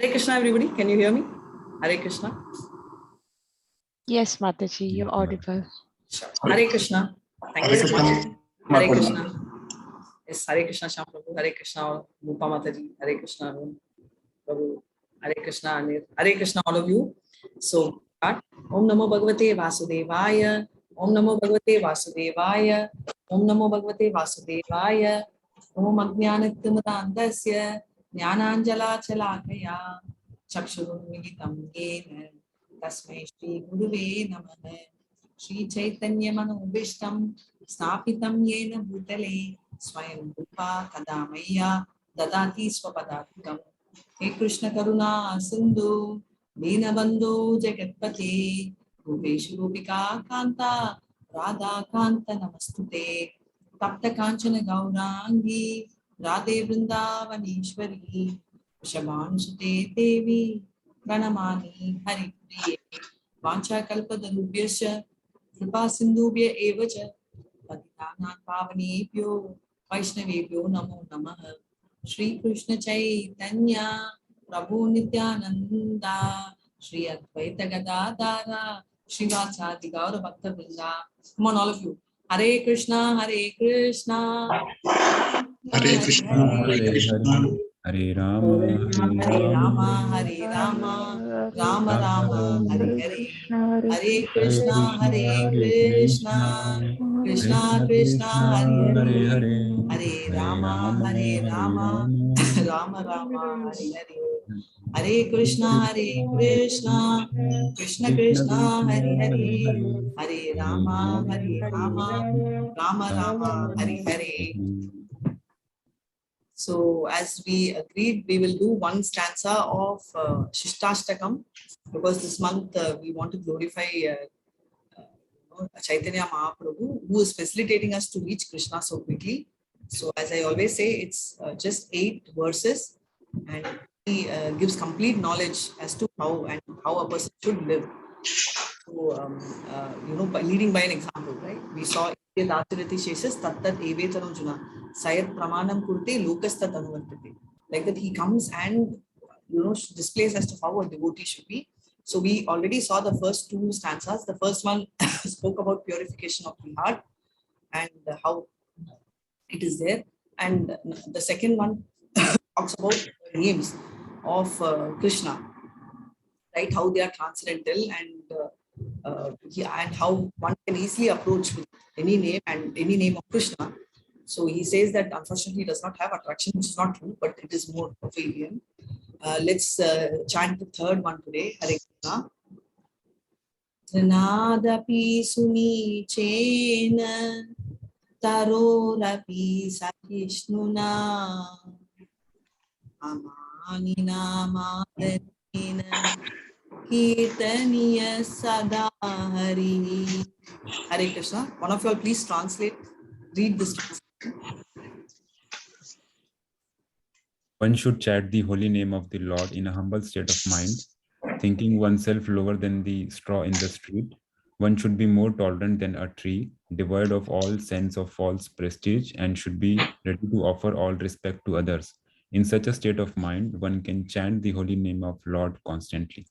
Hare Krishna, everybody. Can you hear me? Hare Krishna. Yes, Mataji, you're audible. Sure. Hare Krishna. Thank you Hare so Krishna, much. Hare Mataji. Krishna. Yes, Hare Krishna, Shyam Prabhu. Hare Krishna, Rupa Mataji. Hare Krishna, Prabhu. Hare Krishna, Anil. Hare Krishna, all of you. So, start. Om Namo Bhagavate Vasudevaya. Om Namo Bhagavate Vasudevaya. Om Namo Bhagavate Vasudevaya. Om Ajnanattimirandasya Jnananjala Chalakaya Chakshurunmilitam Yena Tasmai Shri Guruve Namaha Shri Chaitanya Manobishtam Snapitam Yena Bhutale Swayam Rupa Kadamaya Dadati Swapadakam He Krishna Karuna Sindhu Deenabandhu Jagatpate Rupeshu Rupika Kanta Radha Kanta Namastute Tapta Kanchana Gaurangi Radhe Vrindavaneshwari Vrishabhanusude Devi Pranamani Hari Priye Vancha Kalpatarubhyascha Kripa Sindhubhya Evacha Patitanam Pavanebhyo Vaishnavebhyo Namo Namaha Shri Krishna Chaitanya Prabhu Nityananda Shri Advaita Gadadara Srivasadi Gaura Bhakta Vrinda. Come on, all of you. Hare Krishna, Hare Krishna. Hare Krishna, Hare Krishna. Hare Rama, Hare Rama, Hare Rama, Rama Rama, Hare Hare. Hare Krishna, Hare Krishna, Krishna Krishna, Hare Hare. Hare Rama, Hare Rama, Rama Rama, Hare Hare. Hare Krishna, Hare Krishna, Krishna Krishna, Hare Hare. Hare Rama, Hare Rama, Rama Rama, Hare Hare. So, as we agreed, we will do one stanza of Shishtastakam, because this month we want to glorify Chaitanya Mahaprabhu, who is facilitating us to reach Krishna so quickly. So, as I always say, it's just 8 verses, and he gives complete knowledge as to how a person should live. So, by leading by an example, right? We saw Datarati Sheshas Tattat Evetanujuna Sayat Pramanam Kurte Lokastat Anuvartate. Like that, he comes and displays as to how a devotee should be. So we already saw the first 2 stanzas. The first one spoke about purification of the heart and how it is there, and the second one talks about the names of Krishna, right? How they are transcendental, and how one can easily approach with any name and any name of Krishna. So he says that unfortunately he does not have attraction, which is not true, but it is more of alien. Let's chant the third one today. Hare Krishna. Trinadapi suni chena tarorapi sakishnuna amanina madanina Kirtaniya Sada Hari. Hare Krishna. One of you all please translate, read this translation. One should chant the holy name of the Lord in a humble state of mind, thinking oneself lower than the straw in the street. One should be more tolerant than a tree, devoid of all sense of false prestige, and should be ready to offer all respect to others. In such a state of mind, one can chant the holy name of Lord constantly.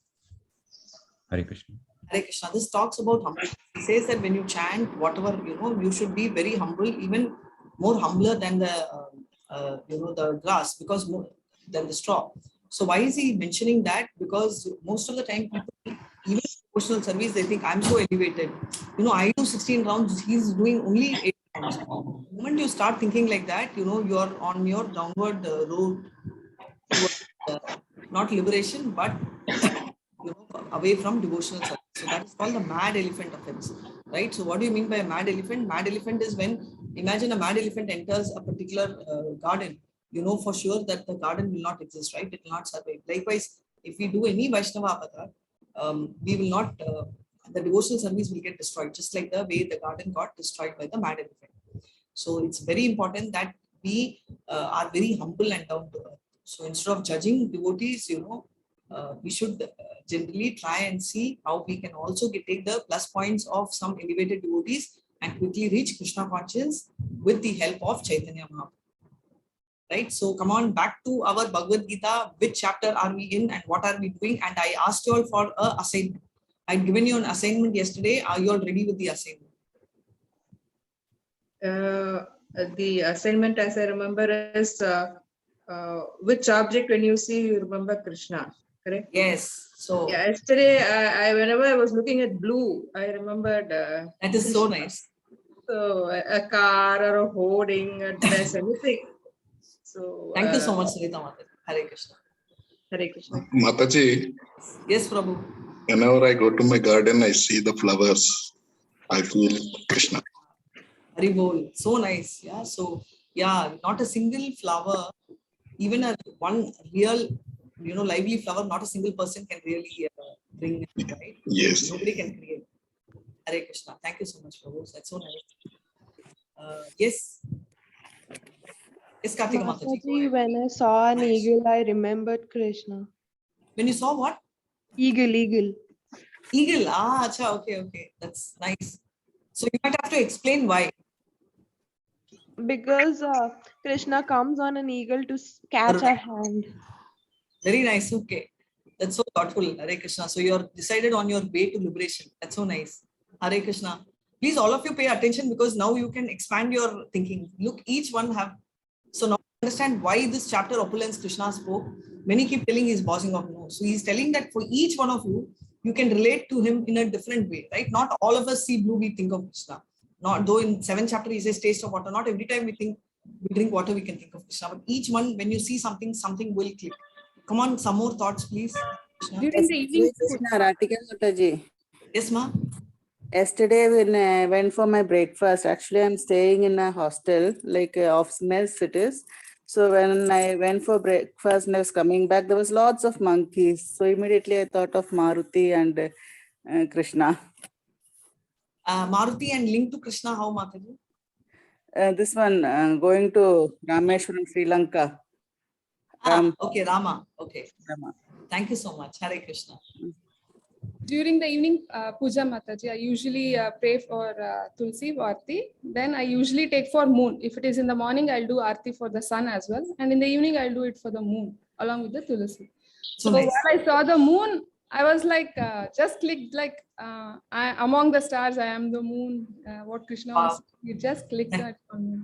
Hare Krishna. Hare Krishna. This talks about humbleness. He says that when you chant whatever, you should be very humble, even more humbler than the grass, because more than the straw. So why is he mentioning that? Because most of the time people, even devotional service, they think I'm so elevated. I do 16 rounds, he's doing only 8 rounds. The moment you start thinking like that, you're on your downward road towards not liberation, but away from devotional service. So that is called the mad elephant offense, right? So what do you mean by a mad elephant? Mad elephant is when, imagine a mad elephant enters a particular garden. You know for sure that the garden will not exist, right? It will not survive. Likewise, if we do any Vaishnava avatar, we will not, the devotional service will get destroyed, just like the way the garden got destroyed by the mad elephant. So it's very important that we are very humble and down to earth. So instead of judging devotees, we should generally try and see how we can also take the plus points of some elevated devotees and quickly reach Krishna consciousness with the help of Chaitanya Mahaprabhu. right? So come on back to our Bhagavad Gita. Which chapter are we in and what are we doing? And I asked you all for a assignment. I'd given you an assignment yesterday. Are you all ready with the assignment? The assignment, as I remember, is which object when you see you remember Krishna, correct? Yes. So yeah, yesterday, whenever I was looking at blue, I remembered. that is so nice. So a car or a hoarding, a dress, anything. So thank you so much, Sarita Mataji. Hare Krishna. Hare Krishna. Mataji, Yes, Prabhu. whenever I go to my garden, I see the flowers. I feel Krishna. Hari bol. So nice. Yeah. So yeah, not a single flower, even a one real, lively flower, not a single person can really bring it, right? Yes. Nobody can create. Hare Krishna. Thank you so much, Prabhu. That's so nice. Yes. Yes, Kartika Mataji. Go Mataji, ahead. when I saw an eagle, I remembered Krishna. When you saw what? Eagle. Eagle. Ah, acha, okay. That's nice. So you might have to explain why. Because Krishna comes on an eagle to catch our hand. Very nice. Okay. That's so thoughtful. Hare Krishna. So you're decided on your way to liberation. That's so nice. Hare Krishna. Please, all of you pay attention because now you can expand your thinking. Look, each one have. So now understand why this chapter opulence Krishna spoke. Many keep telling he's bossing off. No. So he's telling that for each one of you, you can relate to him in a different way, right? Not all of us see blue, we think of Krishna. Not though in 7th chapter he says taste of water. Not every time we drink water, we can think of Krishna. But each one, when you see something will click. Come on, some more thoughts, please. Krishna. During the evening, Krishna, Ratika Mataji. Yes, ma. Yesterday when I went for my breakfast, actually I'm staying in a hostel, like of mess it is. So when I went for breakfast and I was coming back, there was lots of monkeys. So immediately I thought of Maruti and Krishna. Maruti and link to Krishna, how, Mataji? This one, going to Rameshwaram, Sri Lanka. Okay, Rama. Okay. Rama. Thank you so much. Hare Krishna. during the evening puja Mataji, I usually pray for Tulsi Aarti. Then I usually take for moon. If it is in the morning, I'll do Aarti for the sun as well. And in the evening, I'll do it for the moon along with the Tulsi. So nice. when I saw the moon, I was like, just clicked like, among the stars, I am the moon. What Krishna was, you just clicked that on me.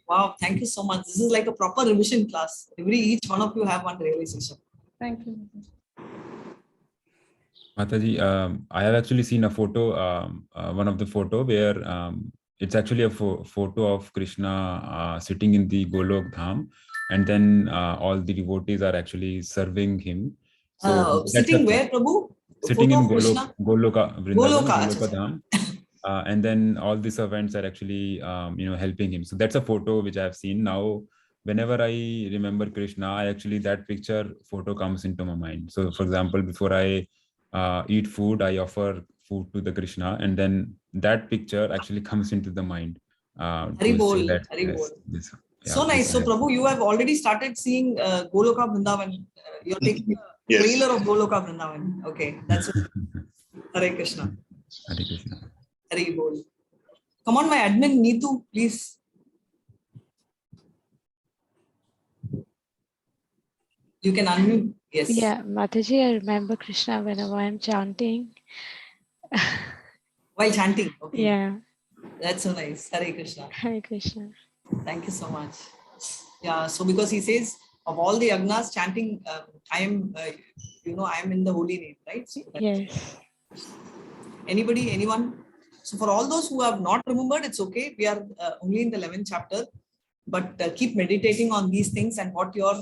Wow, thank you so much. This is like a proper revision class. Each one of you have one realization. Thank you. Mataji, I have actually seen a photo, one of the photo where it's actually a photo of Krishna sitting in the Golok Dham, and then all the devotees are actually serving him. So sitting where, Prabhu? Sitting photo in Goloka Vrindavan, Goloka, Goloka Dham. And then all the servants are actually, helping him. So that's a photo which I have seen. Now, whenever I remember Krishna, that photo comes into my mind. So, for example, before I eat food, I offer food to the Krishna, and then that picture actually comes into the mind. Haribol, Haribol. So nice. So, Prabhu, you have already started seeing Goloka Vrindavan. You're taking a trailer of Goloka Vrindavan. Okay, that's Hare Krishna. Hare Krishna. Haribol. Come on, my admin, Neetu, please. You can unmute. Yes. Yeah, Mataji, I remember Krishna whenever I'm chanting. While chanting. Okay. Yeah. That's so nice. Hare Krishna. Hare Krishna. Thank you so much. Yeah. So because he says of all the yagnas, chanting, I am, I am in the holy name, right? See? Yes. Anybody, anyone? So for all those who have not remembered, it's okay. We are only in the 11th chapter, but keep meditating on these things and what your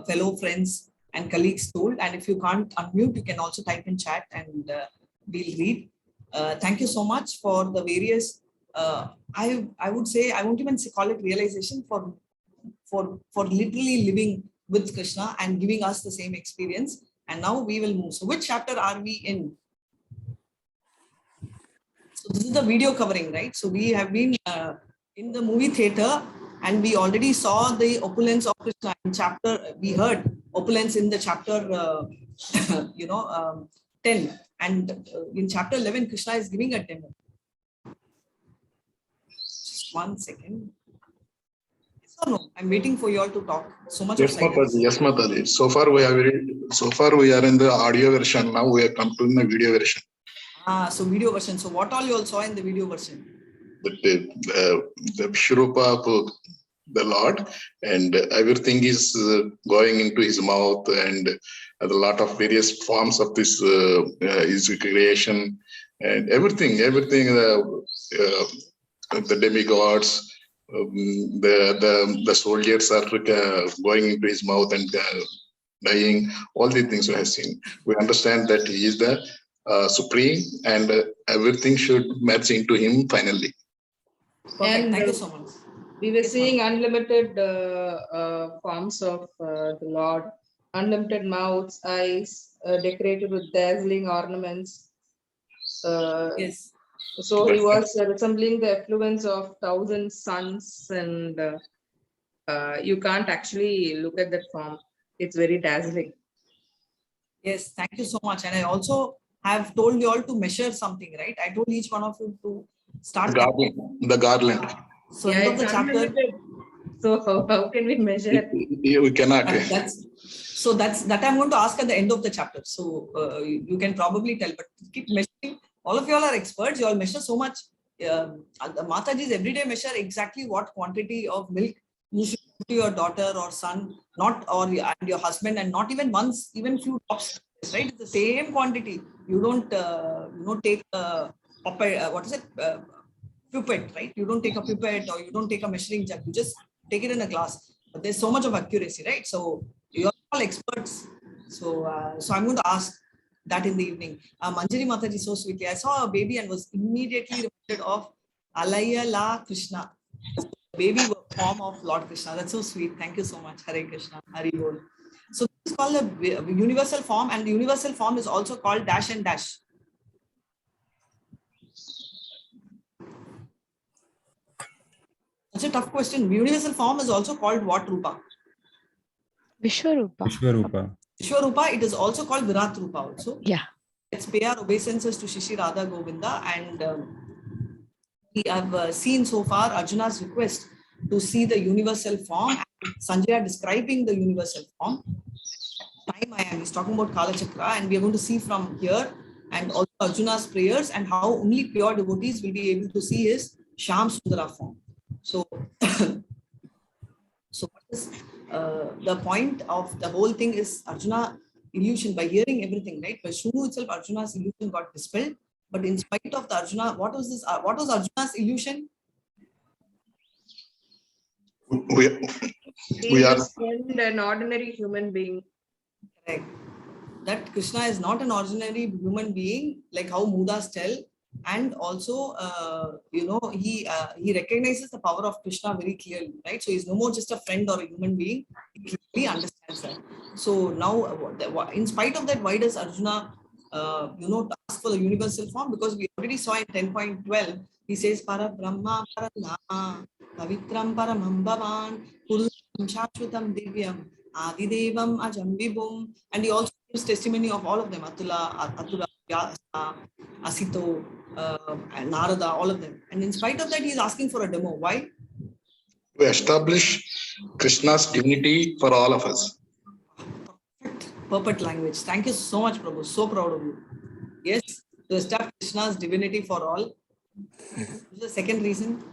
fellow friends and colleagues told. And if you can't unmute, you can also type in chat and we'll read. Thank you so much for the various, I would say, I won't even call it realization, for literally living with Krishna and giving us the same experience. And now we will move. So which chapter are we in? So this is the video covering, right? So we have been in the movie theater and we already saw the opulence of Krishna in chapter, we heard opulence in the chapter, 10. And in chapter 11, Krishna is giving a demo. Just 1 second. or no? I'm waiting for you all to talk. So much of Yes, silence. Mataji. Yes, Mataji. So far we are in the audio version. Now we have come to the video version. So video version. So what all you all saw in the video version? The Vishvarupa of the Lord, and everything is going into his mouth, and a lot of various forms of this his creation, and everything, the demigods, the soldiers are going into his mouth and dying. All these things we have seen. We understand that he is the supreme, and everything should merge into him finally. Perfect. And Thank you so much. we were Yes, seeing unlimited forms of the Lord, unlimited mouths, eyes, decorated with dazzling ornaments. Yes. So he was resembling the effluence of 1,000 suns, and you can't actually look at that form. It's very dazzling. Yes, thank you so much. And I also have told you all to measure something, right? I told each one of you to start. The garland. So Yeah, end of it's the chapter. unlimited. So how can we measure? We cannot. That I'm going to ask at the end of the chapter. So you can probably tell, but keep measuring. All of you all are experts. You all measure so much. The Mataji's everyday measure exactly what quantity of milk you should give to your daughter or son, and your husband, and not even once, even few drops. Right? It's the same quantity. You don't take pipette, right? You don't take a pipette or you don't take a measuring jug. You just take it in a glass. But there's so much of accuracy, right? So you're all experts. So I'm going to ask that in the evening. Manjari Mataji so sweetly. I saw a baby and was immediately reminded of Alaya La Krishna, baby form of Lord Krishna. That's so sweet. Thank you so much. Hare Krishna. Hari Bol. So this is called the universal form, and the universal form is also called dash and dash. That's a tough question. Universal form is also called what Rupa? Vishvarupa. Vishvarupa. Vishvarupa, it is also called Virat Rupa also. Yeah. Let's pay our obeisances to Shishi Radha Govinda, and we have seen so far Arjuna's request to see the universal form, and Sanjaya describing the universal form. Time I am, he's talking about Kala Chakra, and we are going to see from here, and also Arjuna's prayers, and how only pure devotees will be able to see his Sham Sundara form. So, what is the point of the whole thing is Arjuna illusion by hearing everything, right? By Shunu itself, Arjuna's illusion got dispelled. But in spite of the Arjuna, what was this? What was Arjuna's illusion? We are an ordinary human being. Correct. That Krishna is not an ordinary human being, like how Mudas tell. And also, he recognizes the power of Krishna very clearly, right? So he's no more just a friend or a human being. He clearly understands that. So now, in spite of that, why does Arjuna, ask for the universal form? Because we already saw in 10.12, he says, Para Brahma, Para Nama, Pavitram Paramam Bhavan, Purusham Shashvatam Divyam, Adidevam Ajambibum. And he also gives testimony of all of them, Atura, Vyasa, Asito, and Narada, all of them. And in spite of that, he is asking for a demo. Why? To establish Krishna's divinity for all of us. Perfect language. Thank you so much, Prabhu. So proud of you. Yes, to establish Krishna's divinity for all. This is the second reason.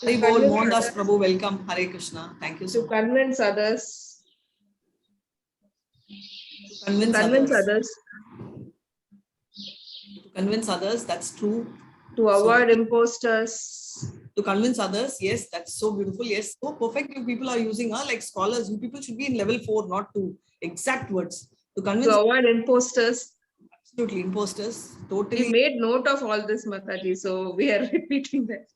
Hari Bol, Mohandas Prabhu, welcome. Hare Krishna. Thank you so much. To convince others. To convince others. To convince others, that's true. To avoid imposters. To convince others, yes, that's so beautiful. Yes, so perfect. You people are using like scholars. You people should be in level 4, not 2. Exact words. To convince. To avoid imposters. Absolutely, imposters. Totally. We made note of all this, Mataji, so we are repeating that.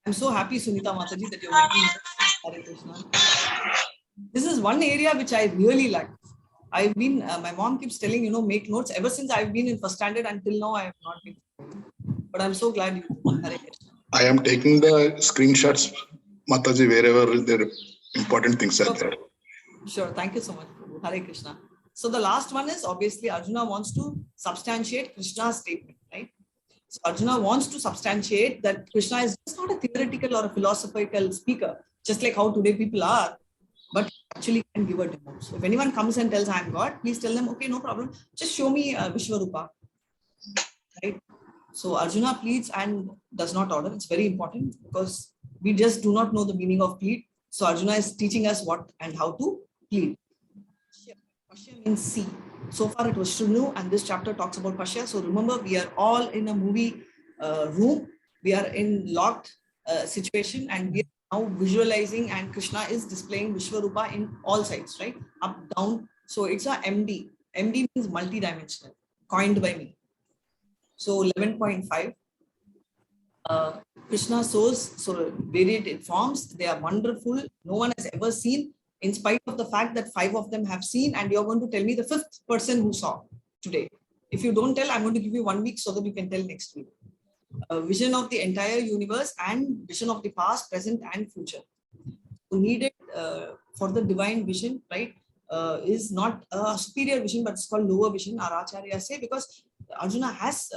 I'm so happy, Sunita Mataji, that you're making Hare Krishna. This is one area which I really like. I've been, my mom keeps telling, make notes. Ever since I've been in first standard until now, I have not been. But I'm so glad you Hare Krishna. I am taking the screenshots, Mataji, wherever the important things are there. Sure. Thank you so much, Prabhu. Hare Krishna. So the last one is obviously Arjuna wants to substantiate Krishna's statement, right? So Arjuna wants to substantiate that Krishna is just not a theoretical or a philosophical speaker, just like how today people are, but actually can give a demo. So if anyone comes and tells I'm God, please tell them, okay, no problem. Just show me Vishvarupa, right? So Arjuna pleads and does not order. It's very important because we just do not know the meaning of plead. So Arjuna is teaching us what and how to plead. Pashya means see. So far it was Shrinu, and this chapter talks about Pashya. So remember, we are all in a movie room. We are in locked situation, and we are now visualizing, and Krishna is displaying Vishvarupa in all sides, right? Up, down. So it's a MD. MD means multi-dimensional, coined by me. So 11.5. Krishna shows so varied forms. They are wonderful. No one has ever seen, in spite of the fact that 5 of them have seen, and you're going to tell me the 5th person who saw today. If you don't tell, I'm going to give you 1 week so that you can tell next week. A vision of the entire universe and vision of the past, present, and future. So needed for the divine vision, right, is not a superior vision, but it's called lower vision, our Acharya say, because Arjuna has,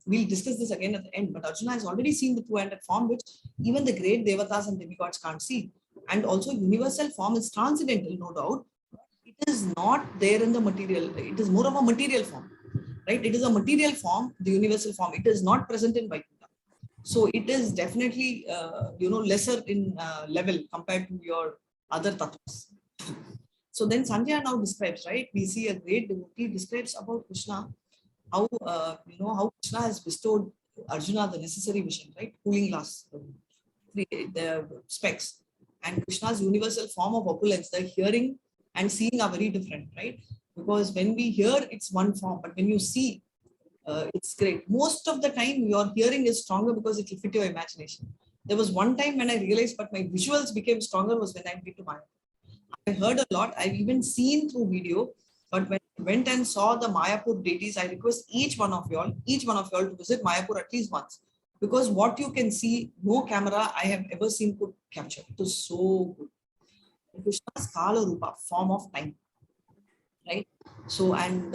we'll discuss this again at the end, but Arjuna has already seen the two-handed form, which even the great devatas and demigods can't see. And also universal form is transcendental, no doubt. It is not there in the material. It is more of a material form, right? It is a material form, the universal form. It is not present in Vaikuntha. So it is definitely, lesser in level compared to your other tattvas. So then Sanjaya now describes, right? We see a great devotee describes about Krishna, how, how Krishna has bestowed Arjuna the necessary vision, right? Cooling glass, the specs. And Krishna's universal form of opulence, the hearing and seeing are very different, right? Because when we hear, it's one form, but when you see, it's great. Most of the time, your hearing is stronger because it will fit your imagination. There was one time when I realized, but my visuals became stronger was when I went to Maya. I heard a lot. I've even seen through video, but when I went and saw the Mayapur deities, I request each one of y'all to visit Mayapur at least once. Because what you can see, no camera I have ever seen could capture. It was so good. Krishna's Kala Rupa, form of time, right? So, and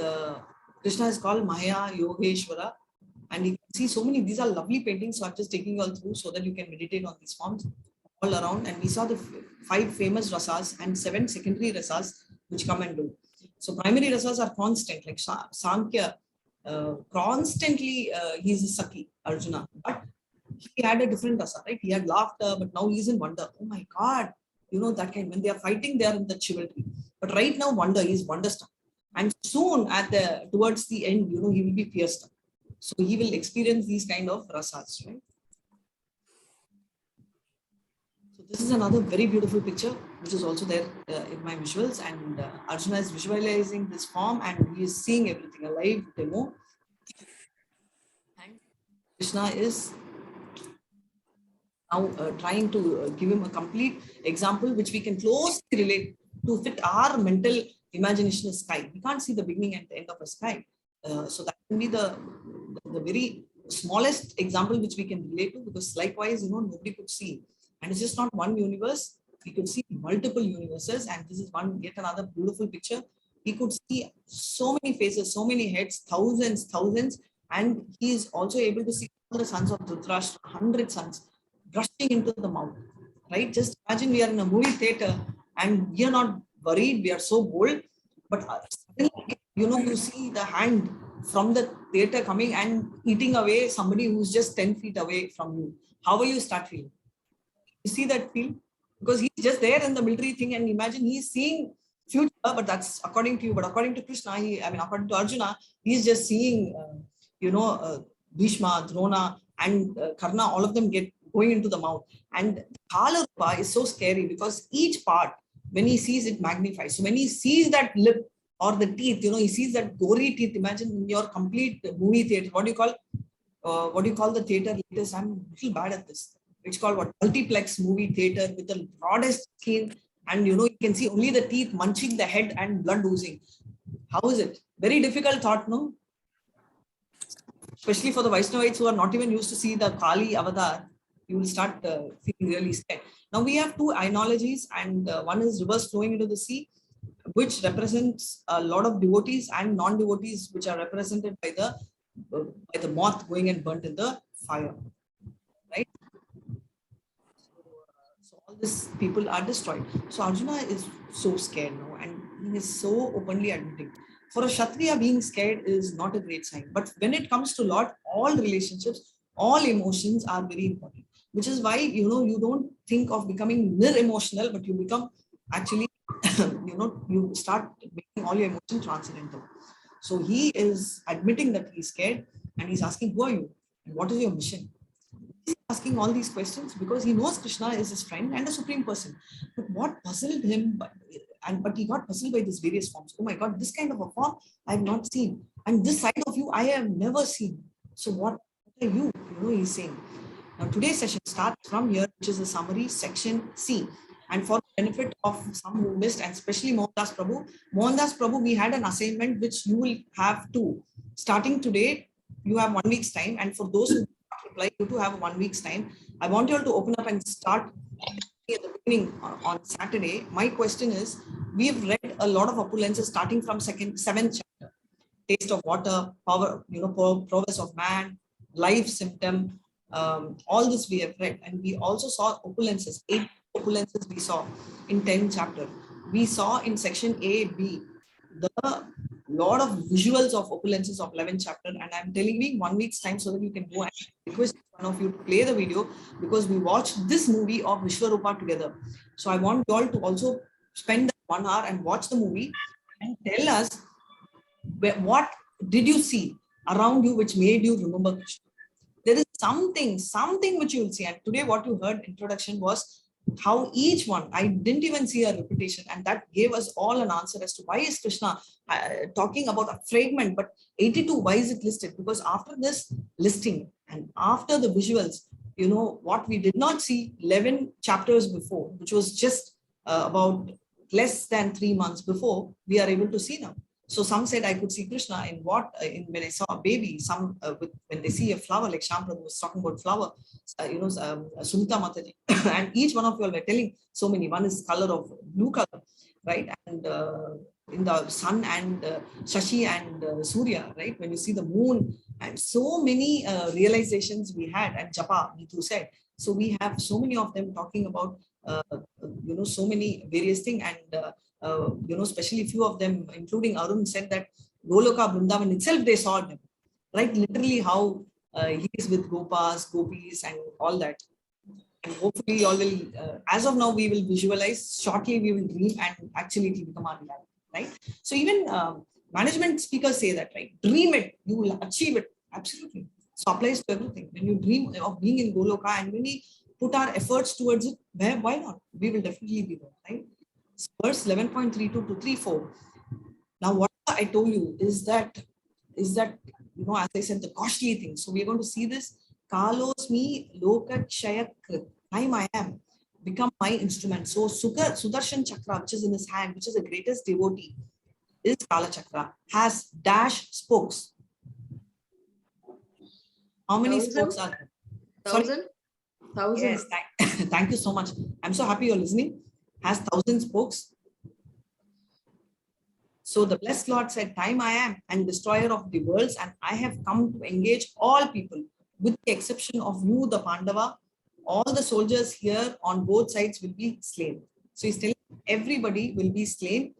Krishna is called Maya Yogeshwara, and you can see so many, these are lovely paintings, so I'm just taking you all through so that you can meditate on these forms all around. And we saw the 5 famous rasas and 7 secondary rasas which come and do. So primary rasas are constant, like Sankhya, constantly he's a Saki, Arjuna, but he had a different rasa, right? He had laughter, but now he's in wonder. Oh my God, that kind, when they are fighting, they are in the chivalry. But right now, wonder, he's wonderstruck. And soon towards the end, he will be pierced. So he will experience these kind of rasas, right? So this is another very beautiful picture, which is also there in my visuals. And Arjuna is visualizing this form and he is seeing everything, a live demo. And Krishna is now trying to give him a complete example, which we can closely relate to fit our mental imagination of sky. We can't see the beginning and the end of a sky. So that can be the very smallest example which we can relate to, because likewise, nobody could see. And it's just not one universe. We could see multiple universes. And this is yet another beautiful picture. He could see so many faces, so many heads, thousands. And he is also able to see all the sons of Dhritarashtra, 100 sons, rushing into the mouth, right? Just imagine we are in a movie theater and we are not worried, we are so bold, but suddenly, you see the hand from the theater coming and eating away somebody who's just 10 feet away from you. How will you start feeling? You see that feel? Because he's just there in the military thing, and imagine he's seeing future, but that's according to you. But according to Krishna, according to Arjuna, he's just seeing, Bhishma, Drona, and Karna, all of them going into the mouth. And Kala Rupa is so scary because each part, when he sees it, magnifies. So when he sees that lip or the teeth, he sees that gory teeth. Imagine in your complete movie theater. What do you call the theater? I'm a little bad at this. It's called what? Multiplex movie theater with the broadest skin, and you can see only the teeth munching the head and blood oozing. How is it? Very difficult thought, no? Especially for the Vaishnavites who are not even used to see the Kali avatar, you will start feeling really scared. Now we have 2 analogies, and one is rivers flowing into the sea, which represents a lot of devotees and non-devotees, which are represented by the by the moth going and burnt in the fire, right? So all these people are destroyed. So Arjuna is so scared now, and he is so openly admitting. For a Kshatriya, being scared is not a great sign. But when it comes to Lord, all relationships, all emotions are very important. Which is why, you don't think of becoming emotional, but you become actually, you start making all your emotions transcendental. So he is admitting that he's scared, and he's asking, who are you? And what is your mission? He's asking all these questions because he knows Krishna is his friend and a supreme person. But what puzzled him, but he got puzzled by these various forms. Oh my God, this kind of a form I have not seen, and this side of you I have never seen. So what are you? He's saying. Now today's session starts from here, which is the summary section C. And for the benefit of some who missed, and especially Mohandas Prabhu, we had an assignment which you will have to, starting today, you have 1 week's time. And for those who reply, you to have 1 week's time. I want you all to open up and start at the beginning on Saturday. My question is, we've read a lot of opulences starting from 7th chapter. Taste of water, power, prowess of man, life symptom, all this we have read. And we also saw opulences, 8 opulences we saw in 10th chapter. We saw in section A, B, the lot of visuals of opulences of 11th chapter. And I'm telling you 1 week's time so that you can go and request one of you to play the video, because we watched this movie of Vishvarupa together. So I want you all to also spend 1 hour and watch the movie and tell us, what did you see around you which made you remember Krishna? There is something which you will see. And today what you heard introduction was how each one, I didn't even see a repetition, and that gave us all an answer as to why is Krishna talking about a fragment, but 82, why is it listed? Because after this listing and after the visuals, what we did not see 11 chapters before, which was just about less than 3 months before, we are able to see now. So some said I could see Krishna in when I saw a baby, some when they see a flower, like Shyam Prabhu was talking about flower, Sunita Mataji, and each one of you all were telling so many. One is color of blue color, right? And in the sun and Shashi and Surya, right? When you see the moon, and so many realizations we had, and Japa, Neetu said. So we have so many of them talking about, so many various things, and especially few of them, including Arun, said that Goloka Vrindavan itself, they saw them, right? Literally how he is with Gopas, Gopis, and all that. And hopefully you all will, as of now, we will visualize, shortly we will dream, and actually it will become our reality, right? So even management speakers say that, right? Dream it, you will achieve it. Absolutely. So applies to everything. When you dream of being in Goloka, and when we put our efforts towards it, why not? We will definitely be there, right? Verse 11.32 to 34. Now, what I told you is that, as I said, the costly thing. So we're going to see this. Kalos me lokakshaya krit. Time I am. Become my instrument. So Sudarshan Chakra, which is in his hand, which is the greatest devotee, is Kala Chakra, has dash spokes. How many 1,000? spokes are there? 1,000? 1,000. Yes, thank you so much. I'm so happy you're listening. Has 1,000 spokes. So the blessed Lord said, time I am, and destroyer of the worlds, and I have come to engage all people, with the exception of you, the Pandava. All the soldiers here on both sides will be slain. So he's telling everybody will be slain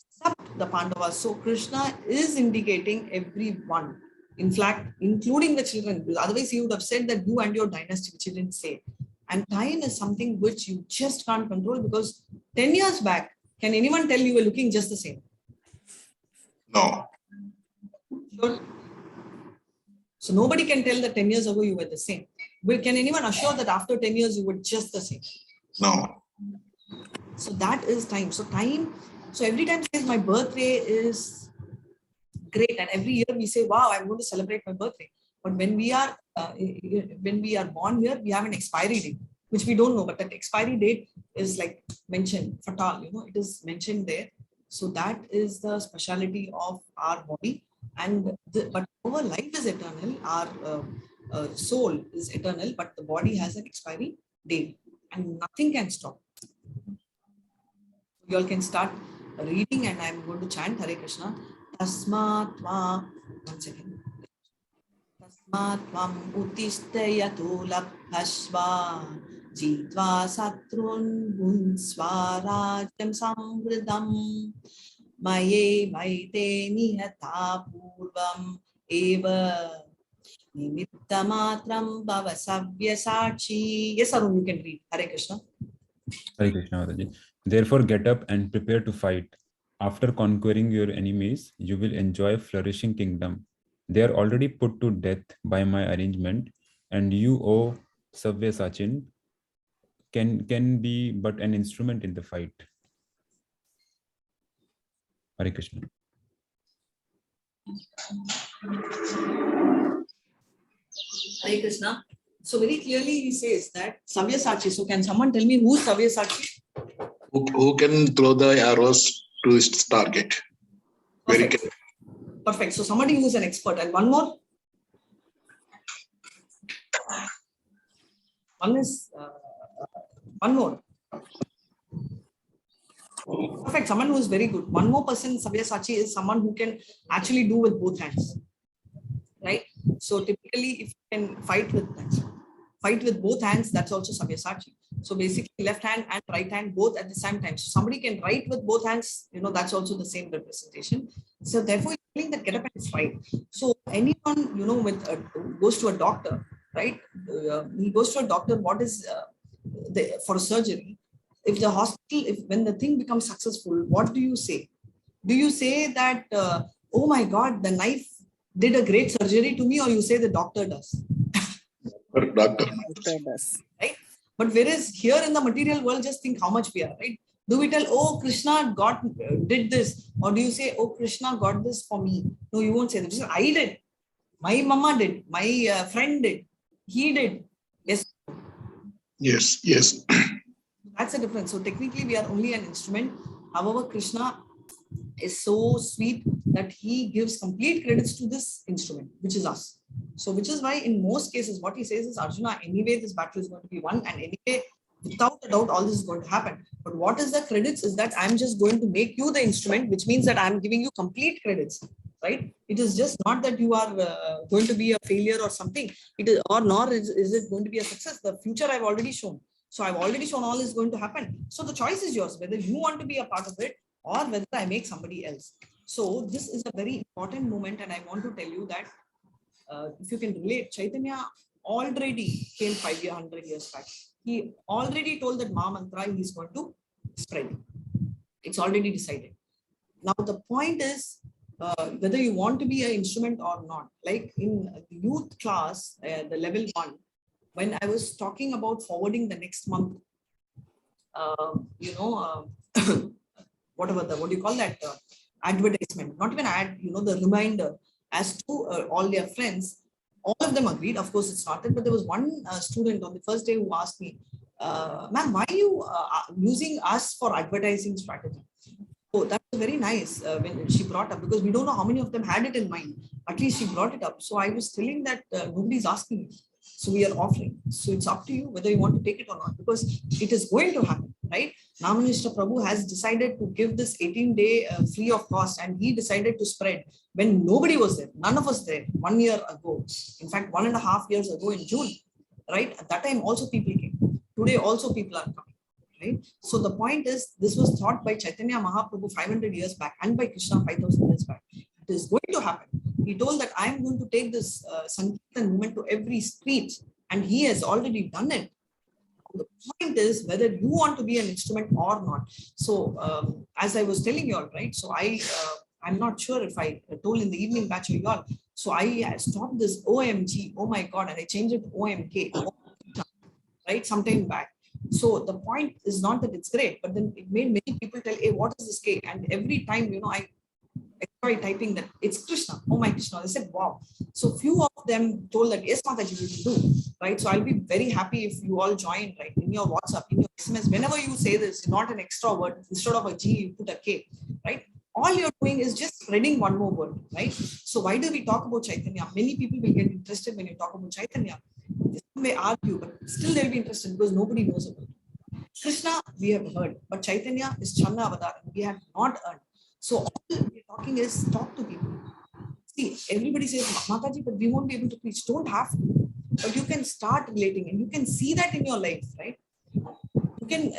except the Pandavas. So Krishna is indicating everyone, in fact, including the children. Otherwise, he would have said that you and your dynasty, which he didn't say. And time is something which you just can't control, because 10 years back, can anyone tell you were looking just the same? No. Sure. So nobody can tell that 10 years ago you were the same. Can anyone assure that after 10 years you were just the same? No. So that is time. So time, so every time says my birthday is great, and every year we say, wow, I'm going to celebrate my birthday. But when we are born here, we have an expiry date, which we don't know, but that expiry date is like mentioned, fatal, it is mentioned there. So that is the speciality of our body. And but our life is eternal, our soul is eternal, but the body has an expiry date, and nothing can stop. You all can start reading, and I'm going to chant Hare Krishna. Tasmatva. 1 second. Matvam uttishthayatu labhasva jitva satrun bhunsva rajyam samvridam maye maite nihata purvam eva nimitta matram bhava sabyasachi. Yes, Arun, you can read. Hare Krishna. Hare Krishna, Mataji. Therefore, get up and prepare to fight. After conquering your enemies, you will enjoy flourishing kingdom. They are already put to death by my arrangement, and you, O Savyasachin, can be but an instrument in the fight. Hare Krishna. Hare Krishna. So very clearly he says that Sabyasachi. So can someone tell me who's Sabyasachi? Who can throw the arrows to its target? Very Perfect. Perfect. So somebody who's an expert. And one more. One is one more. Perfect. Someone who is very good. One more person, Sabyasachi, is someone who can actually do with both hands. Right? So typically, if you can fight with both hands, that's also Sabyasachi. So basically, left hand and right hand both at the same time. So somebody can write with both hands, that's also the same representation. So therefore, you're feeling that get up and fight. So anyone, with goes to a doctor, right? He goes to a doctor. What is for a surgery? If the hospital, when the thing becomes successful, what do you say? Do you say that, oh my God, the knife did a great surgery to me, or you say the doctor does? Doctor does. Right? But whereas here in the material world, just think how much we are, right? Do we tell, oh, Krishna did this? Or do you say, oh, Krishna got this for me? No, you won't say that. You say, I did. My mama did. My friend did. He did. Yes. Yes. That's the difference. So technically, we are only an instrument. However, Krishna is so sweet that he gives complete credits to this instrument, which is us. So which is why in most cases, what he says is, Arjuna, anyway, this battle is going to be won, and anyway, without a doubt, all this is going to happen. But what is the credits is that I'm just going to make you the instrument, which means that I'm giving you complete credits, right? It is just not that you are going to be a failure or something. It is, or nor is it going to be a success. The future I've already shown. So I've already shown all is going to happen. So the choice is yours, whether you want to be a part of it or whether I make somebody else. So this is a very important moment, and I want to tell you that if you can relate, Chaitanya already came 500 years back. He already told that Maha Mantra he's going to spread. It's already decided. Now the point is whether you want to be an instrument or not. Like in the youth class, the level 1, when I was talking about forwarding the next month, whatever what do you call that, advertisement, not even ad, the reminder as to all their friends, all of them agreed. Of course, it's not that, but there was one student on the first day who asked me, ma'am, why are you using us for advertising strategy? So that was very nice when she brought up, because we don't know how many of them had it in mind. At least she brought it up. So I was telling that nobody's asking me. So we are offering. So it's up to you whether you want to take it or not, because it is going to happen, right? Now Minister Prabhu has decided to give this 18-day free of cost, and he decided to spread when nobody was there. None of us there 1 year ago. In fact, 1.5 years ago in June, right? At that time also people came. Today also people are coming. Right? So the point is, this was thought by Chaitanya Mahaprabhu 500 years back and by Krishna 5,000 years back. It is going to happen. He told that I am going to take this Sankirtan movement to every street, and he has already done it. The point is whether you want to be an instrument or not. So as I was telling you all, right? So I'm not sure if I told in the evening batch or you all. So I stopped this OMG, oh my God, and I changed it to OMK, right? Sometime back. So the point is not that it's great, but then it made many people tell, hey, what is this K? And every time, I enjoy typing that it's Krishna. Oh my Krishna. I said, wow. So few of them told that, yes, Mataji, we will do, right? So I'll be very happy if you all join, right? In your WhatsApp, in your SMS, whenever you say this, not an extra word, instead of a G, you put a K, right? All you're doing is just spreading one more word, right? So why do we talk about Chaitanya? Many people will get interested when you talk about Chaitanya. Some may argue, but still they'll be interested because nobody knows about it. Krishna, we have heard, but Chaitanya is Channa Avatar, we have not heard. So all we're talking is talk to people. See, everybody says, Mataji, but we won't be able to preach. Don't have to. But you can start relating, and you can see that in your life, right?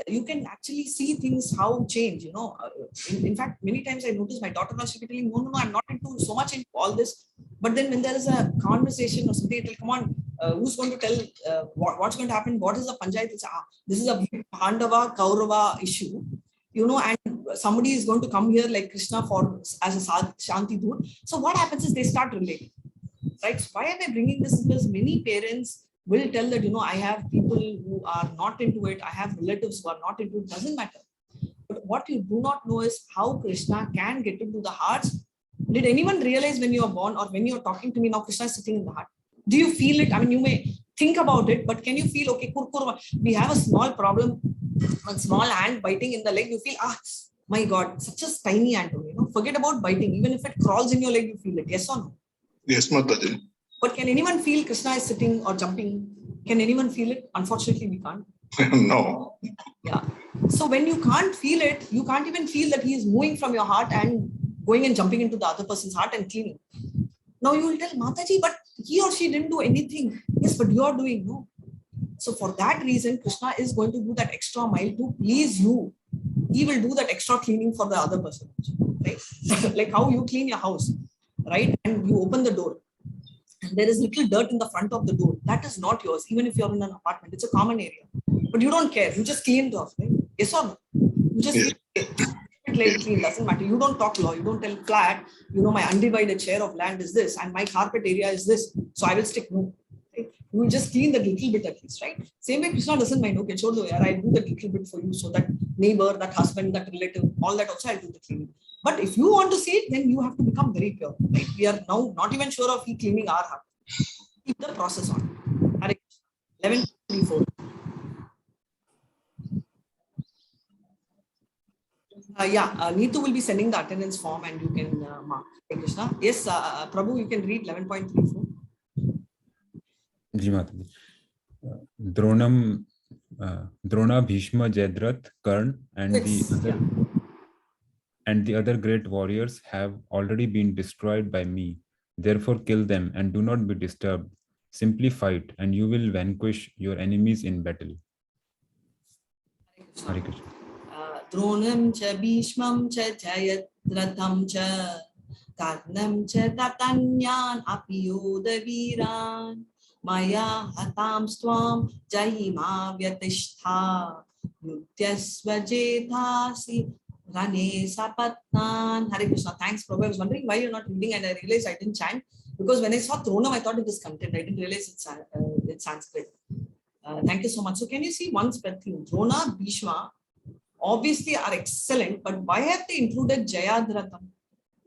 You can actually see things how change, in fact, many times I notice my daughter now, she'll be telling, no, I'm not into so much into all this. But then when there is a conversation or something, it'll come on, who's going to tell what's going to happen? What is the panchayat? This is a big Pandava Kaurava issue, and somebody is going to come here like Krishna as a Shanti Dhoot. So what happens is they start relating, right? So why am I bringing this? Because many parents will tell that, I have people who are not into it. I have relatives who are not into it. Doesn't matter. But what you do not know is how Krishna can get into the hearts. Did anyone realize when you are born or when you're talking to me now, Krishna is sitting in the heart? Do you feel it? I mean, you may think about it, but can you feel, okay, we have a small problem, a small ant biting in the leg. You feel, my God, such a tiny ant. Forget about biting. Even if it crawls in your leg, you feel it. Yes or no? Yes, Mataji. But can anyone feel Krishna is sitting or jumping? Can anyone feel it? Unfortunately, we can't. No. Yeah. So when you can't feel it, you can't even feel that he is moving from your heart and going and jumping into the other person's heart and cleaning. Now you will tell, Mataji, but he or she didn't do anything. Yes, but you are doing, no. So for that reason, Krishna is going to do that extra mile to please you. He will do that extra cleaning for the other person, right? Like how you clean your house, right? And you open the door. And there is little dirt in the front of the door. That is not yours, even if you're in an apartment. It's a common area. But you don't care. You just clean it off, right? Yes or no? You just leave it clean. Doesn't matter. You don't talk law. You don't tell flat, my undivided share of land is this and my carpet area is this. So I will stick. No. Right? You will just clean that little bit at least, right? Same way Krishna doesn't mind. Okay, sure, I do that little bit for you. So that neighbor, that husband, that relative, all that also I'll do the cleaning. But if you want to see it, then you have to become very pure, right? We are now not even sure of he cleaning our heart. Keep the process on. 11:34. Neetu will be sending the attendance form and you can mark. Krishna. Yes, Prabhu, you can read 11.34. Ji Mataji. Drona, Bhishma, Jayadratha, Karna, and the other great warriors have already been destroyed by me. Therefore, kill them and do not be disturbed. Simply fight, and you will vanquish your enemies in battle. Hare Krishna. Dronam cha Bhishmam cha Jayadratham cha Karnam cha Tatanyan apiyoda viran Maya hatam stvam jahima vyatishta Yutyasva jethasi Rane sapatnan. Hare Krishna. Thanks, Prabhu. I was wondering why you're not reading and I realized I didn't chant because when I saw Tronam, I thought it was content. I didn't realize it's Sanskrit. Thank you so much. So can you see one spread theme? Drona, Bhishma obviously are excellent, but why have they included Jayadratha?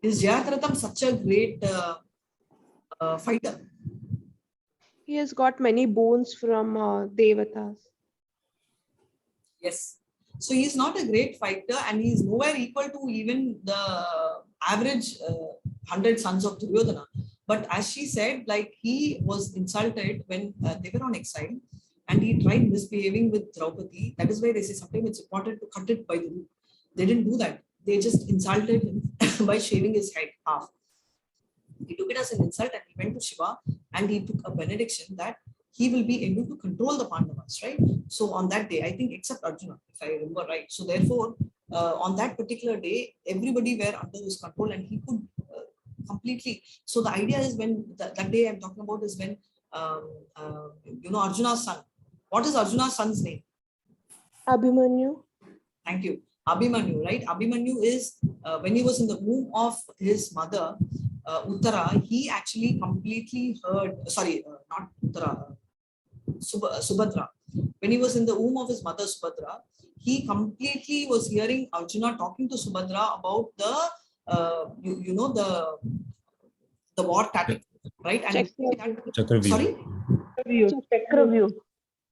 Is Jayadratha such a great fighter? He has got many boons from Devatas. Yes. So he's not a great fighter and he's nowhere equal to even the average 100 sons of Duryodhana. But as she said, like he was insulted when they were on exile and he tried misbehaving with Draupadi. That is why they say sometimes it's important to cut it by the root. They didn't do that. They just insulted him by shaving his head half. He took it as an insult and he went to Shiva and he took a benediction that he will be able to control the Pandavas, right? So on that day, I think except Arjuna, if I remember right. So therefore, on that particular day, everybody were under his control and he could completely. So the idea is when that day I'm talking about is when, Arjuna's son. What is Arjuna's son's name? Abhimanyu. Thank you. Abhimanyu, right? Abhimanyu is when he was in the womb of his mother, Uttara, he actually completely heard, not Uttara, Subhadra. When he was in the womb of his mother, Subhadra, he completely was hearing Arjuna talking to Subhadra about the war tactic, right? And sorry? Chakravyu.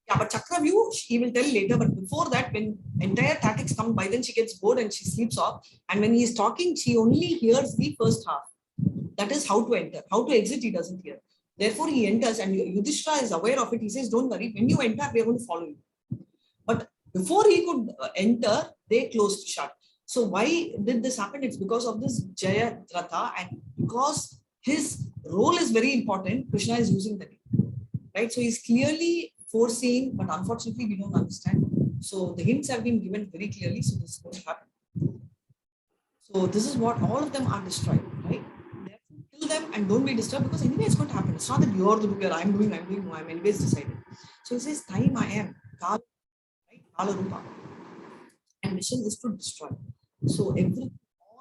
Yeah, but Chakravyu, he will tell later. But before that, when entire tactics come by, then she gets bored and she sleeps off. And when he is talking, she only hears the first half. That is how to enter. How to exit, he doesn't hear. Therefore, he enters and Yudhishthira is aware of it. He says, don't worry, when you enter, we are going to follow you. But before he could enter, they closed shut. So why did this happen? It's because of this Jayadratha and because his role is very important. Krishna is using the name, right? So he's clearly foreseeing, but unfortunately we don't understand. So the hints have been given very clearly. So this is going to happen. So this is what all of them are destroyed, right? Therefore, kill them and don't be disturbed, because anyway it's going to happen. It's not that you're the ruler, I'm doing, no, I'm anyways decided. So he says, time I am, Kala, right? Kala Rupa. And mission is to destroy. So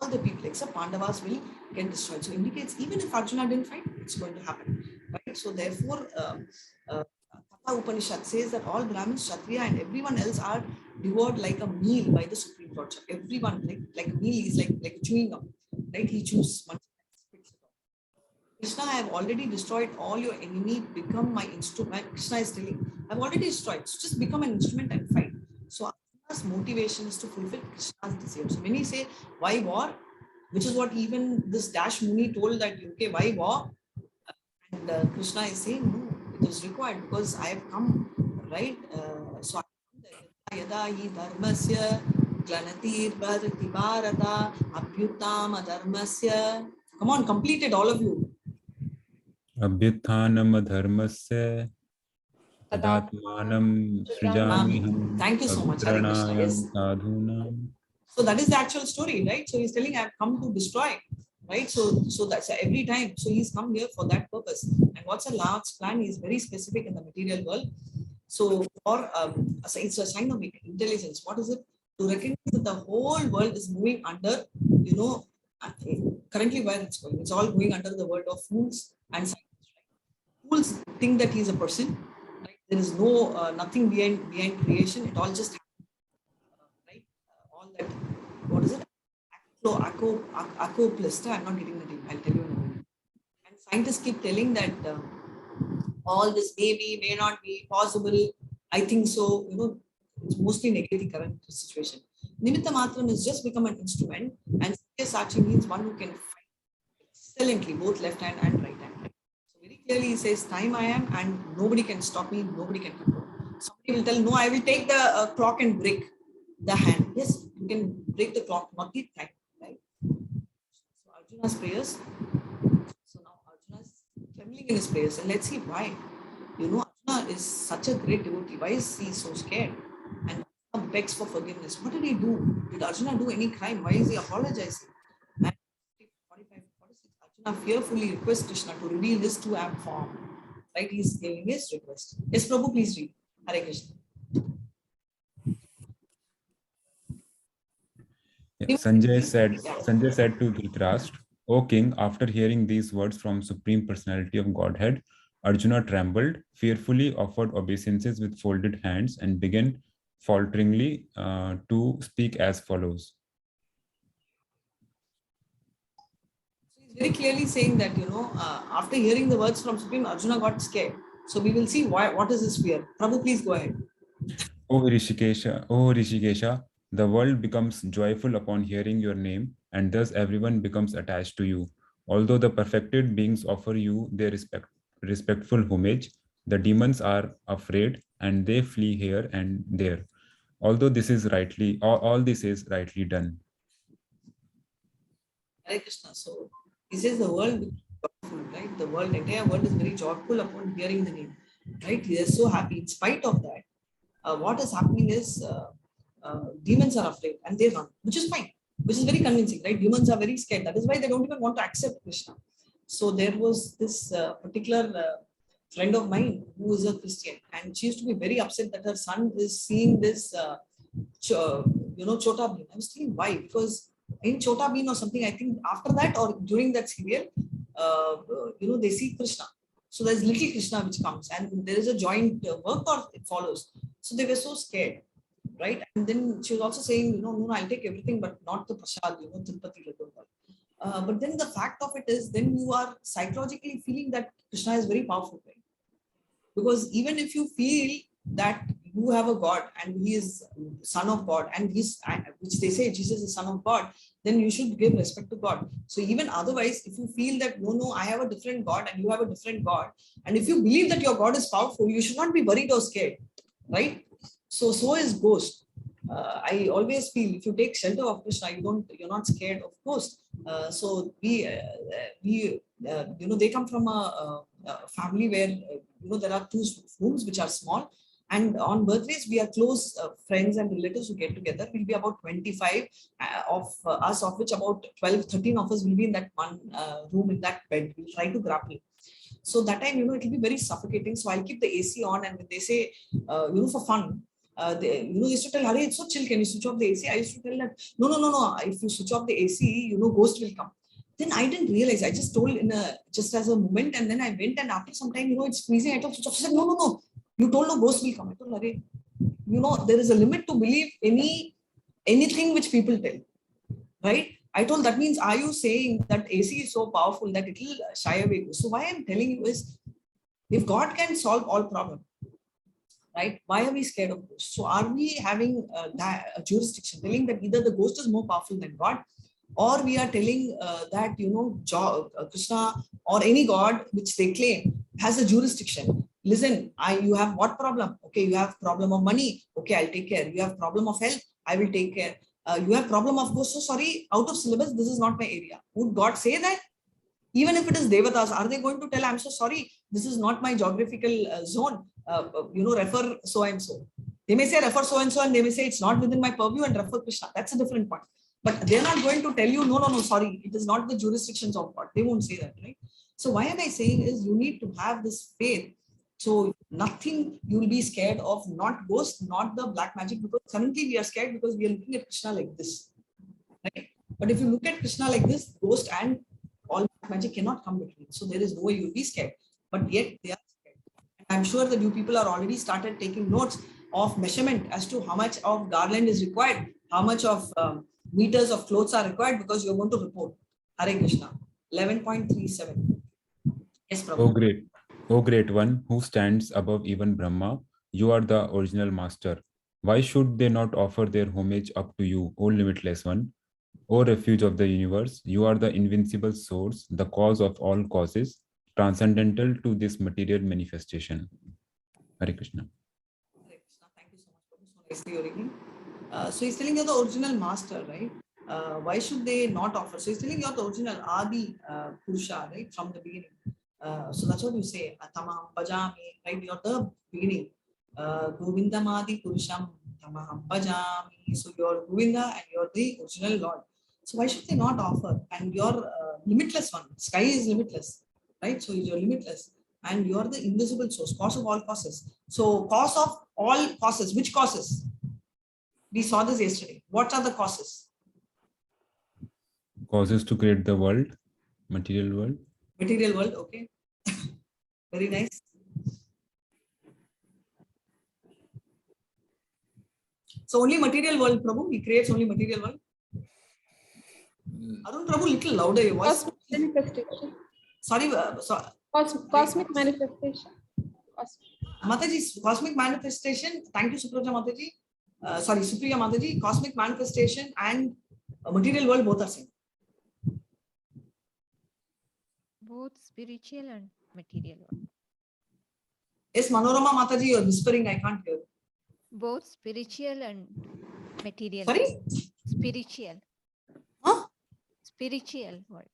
all the people except Pandavas will get destroyed. So indicates even if Arjuna didn't fight, it's going to happen, right? So therefore, Katha Upanishad says that all Brahmins, Kshatriya, and everyone else are devoured like a meal by the Supreme Lord. So everyone, like a meal is like chewing gum, right? He chews one. Krishna, I have already destroyed all your enemy, become my instrument. Krishna is telling, I've already destroyed, so just become an instrument and fight. So Arjuna's motivation is to fulfill Krishna's desire. So when he say, why war? Which is what even this Dash Muni told that, okay, why war? And Krishna is saying, no, it is required because I have come, right? So yada hi dharmasya glanatir bharati bharata abhyutam adharmasya. Come on, complete it, all of you. Abhyuthanam dharmasya tadatmanam srijamiham Thank you so much, Hare Krishna. Yes. sadhunam. So that is the actual story, right? So he's telling, I've come to destroy, right? So that's every time. So he's come here for that purpose. And what's a Lord's plan is very specific in the material world. So for it's a sign of intelligence. What is it? To recognize that the whole world is moving under, currently where it's going. It's all going under the word of fools and scientists. Right? Fools think that he's a person. Right? There is no nothing behind creation. It all just right. All that. What is it? Acoplista. I'm not getting the name. I'll tell you in a minute. And scientists keep telling that all this may not be possible. I think so. It's mostly negative current situation. Nimitta Matram is just become an instrument, and Sachi means one who can fight excellently both left hand and right hand. So very clearly he says, time I am, and nobody can stop me, nobody can control. Somebody will tell, no, I will take the clock and break the hand. Yes, you can break the clock, not the time, right? So Arjuna's prayers. So now Arjuna is trembling in his prayers, and let's see why. Arjuna is such a great devotee. Why is he so scared? And Arjuna begs for forgiveness. What did he do? Did Arjuna do any crime? Why is he apologizing? And 45, 46, Arjuna fearfully requests Krishna to reveal his true form. Right? He's giving his request. Yes, Prabhu, please read. Hare Krishna. Yeah. Sanjay said to Dhritarashtra, O king, after hearing these words from Supreme Personality of Godhead, Arjuna trembled, fearfully offered obeisances with folded hands, and began falteringly to speak as follows. He's very clearly saying that, after hearing the words from Supreme, Arjuna got scared. So we will see what is his fear. Prabhu, please go ahead. O Rishikesha, the world becomes joyful upon hearing your name, and thus everyone becomes attached to you. Although the perfected beings offer you their respectful homage, the demons are afraid and they flee here and there. Although this is all this is rightly done. Hare Krishna. So he says the world is joyful, right? The entire world is very joyful upon hearing the name, right? He is so happy. In spite of that, what is happening is demons are afraid and they run, which is fine, which is very convincing, right? Demons are very scared. That is why they don't even want to accept Krishna. So there was this particular friend of mine who is a Christian, and she used to be very upset that her son is seeing this, Chota Bheem. I was thinking why? Because in Chota Bheem or something, I think after that or during that serial, they see Krishna. So there's little Krishna which comes, and there is a joint work or it follows. So they were so scared, right? And then she was also saying, no, I'll take everything, but not the prasad, Tirupati Laddu. But then the fact of it is, then you are psychologically feeling that Krishna is very powerful, right? Because even if you feel that you have a God and he is son of God, and which they say Jesus is son of God, then you should give respect to God. So even otherwise, if you feel that no, I have a different God and you have a different God, and if you believe that your God is powerful, you should not be worried or scared, right? So is ghost. I always feel if you take shelter of Krishna, you're not scared of ghost. So we they come from a family where, there are 2 rooms which are small. And on birthdays, we are close friends and relatives who get together. We'll be about 25 of us, of which about 12, 13 of us will be in that one room in that bed. We'll try to grapple. So that time, it will be very suffocating. So I'll keep the AC on, and when they say, for fun, they used to tell, Hari, it's so chill, can you switch off the AC? I used to tell that, no, if you switch off the AC, ghost will come. Then I didn't realize, I just told just as a moment, and then I went, and after some time, it's freezing, I told switch off. She said, no, you told no ghost will come. I told, Hari, there is a limit to believe anything which people tell, right? I told, that means, are you saying that AC is so powerful that it will shy away? So why I'm telling you is, if God can solve all problems, right? Why are we scared of ghosts? So are we having a jurisdiction telling that either the ghost is more powerful than God, or we are telling that, Krishna or any God which they claim has a jurisdiction? Listen, you have what problem? Okay, you have problem of money. Okay, I'll take care. You have problem of health. I will take care. You have problem of ghosts. So sorry, out of syllabus, this is not my area. Would God say that? Even if it is Devatas, are they going to tell, I'm so sorry, this is not my geographical zone, refer so and so? They may say refer so and so, and they may say it's not within my purview and refer Krishna. That's a different point. But they're not going to tell you, no, sorry, it is not the jurisdictions of God. They won't say that, right? So why am I saying is, you need to have this faith. So nothing you will be scared of, not ghost, not the black magic, because currently we are scared because we are looking at Krishna like this, right? But if you look at Krishna like this, ghost and all magic cannot come between. So there is no way you'll be scared, but yet they are scared. And I'm sure that you people are already started taking notes of measurement as to how much of garland is required, how much of meters of clothes are required, because you're going to report. Hare Krishna. 11.37. Yes, Prabhu. O great one, who stands above even Brahma, you are the original master. Why should they not offer their homage up to you, O limitless one? O refuge of the universe, you are the invincible source, the cause of all causes, transcendental to this material manifestation. Hare Krishna. Hare Krishna. Thank you so much, Prabhu. So nicely you're reading. So he's telling you're the original master, right? Why should they not offer? So he's telling you're the original Adi Purusha, right? From the beginning. So that's what you say. Tamaham Bhajami, right? You're the beginning. Govindam Adi Purusham Tamaham Bhajami. So you're Govinda and you're the original Lord. So why should they not offer? And you're limitless one. Sky is limitless, right? So you're limitless. And you're the invisible source, cause of all causes. So cause of all causes. Which causes? We saw this yesterday. What are the causes? Causes to create the world, material world. Material world, okay. Very nice. So only material world, Prabhu. He creates only material world. Arun Prabhu, little louder your voice. Cosmic manifestation. Sorry, Cosmic manifestation. Mataji's cosmic manifestation. Thank you, Supriya Mataji. Supriya Mataji. Cosmic manifestation and material world both are same. Both spiritual and material world. Yes, Manorama Mataji, you're whispering. I can't hear. Both spiritual and material. Sorry? Spiritual. Huh? Spiritual world.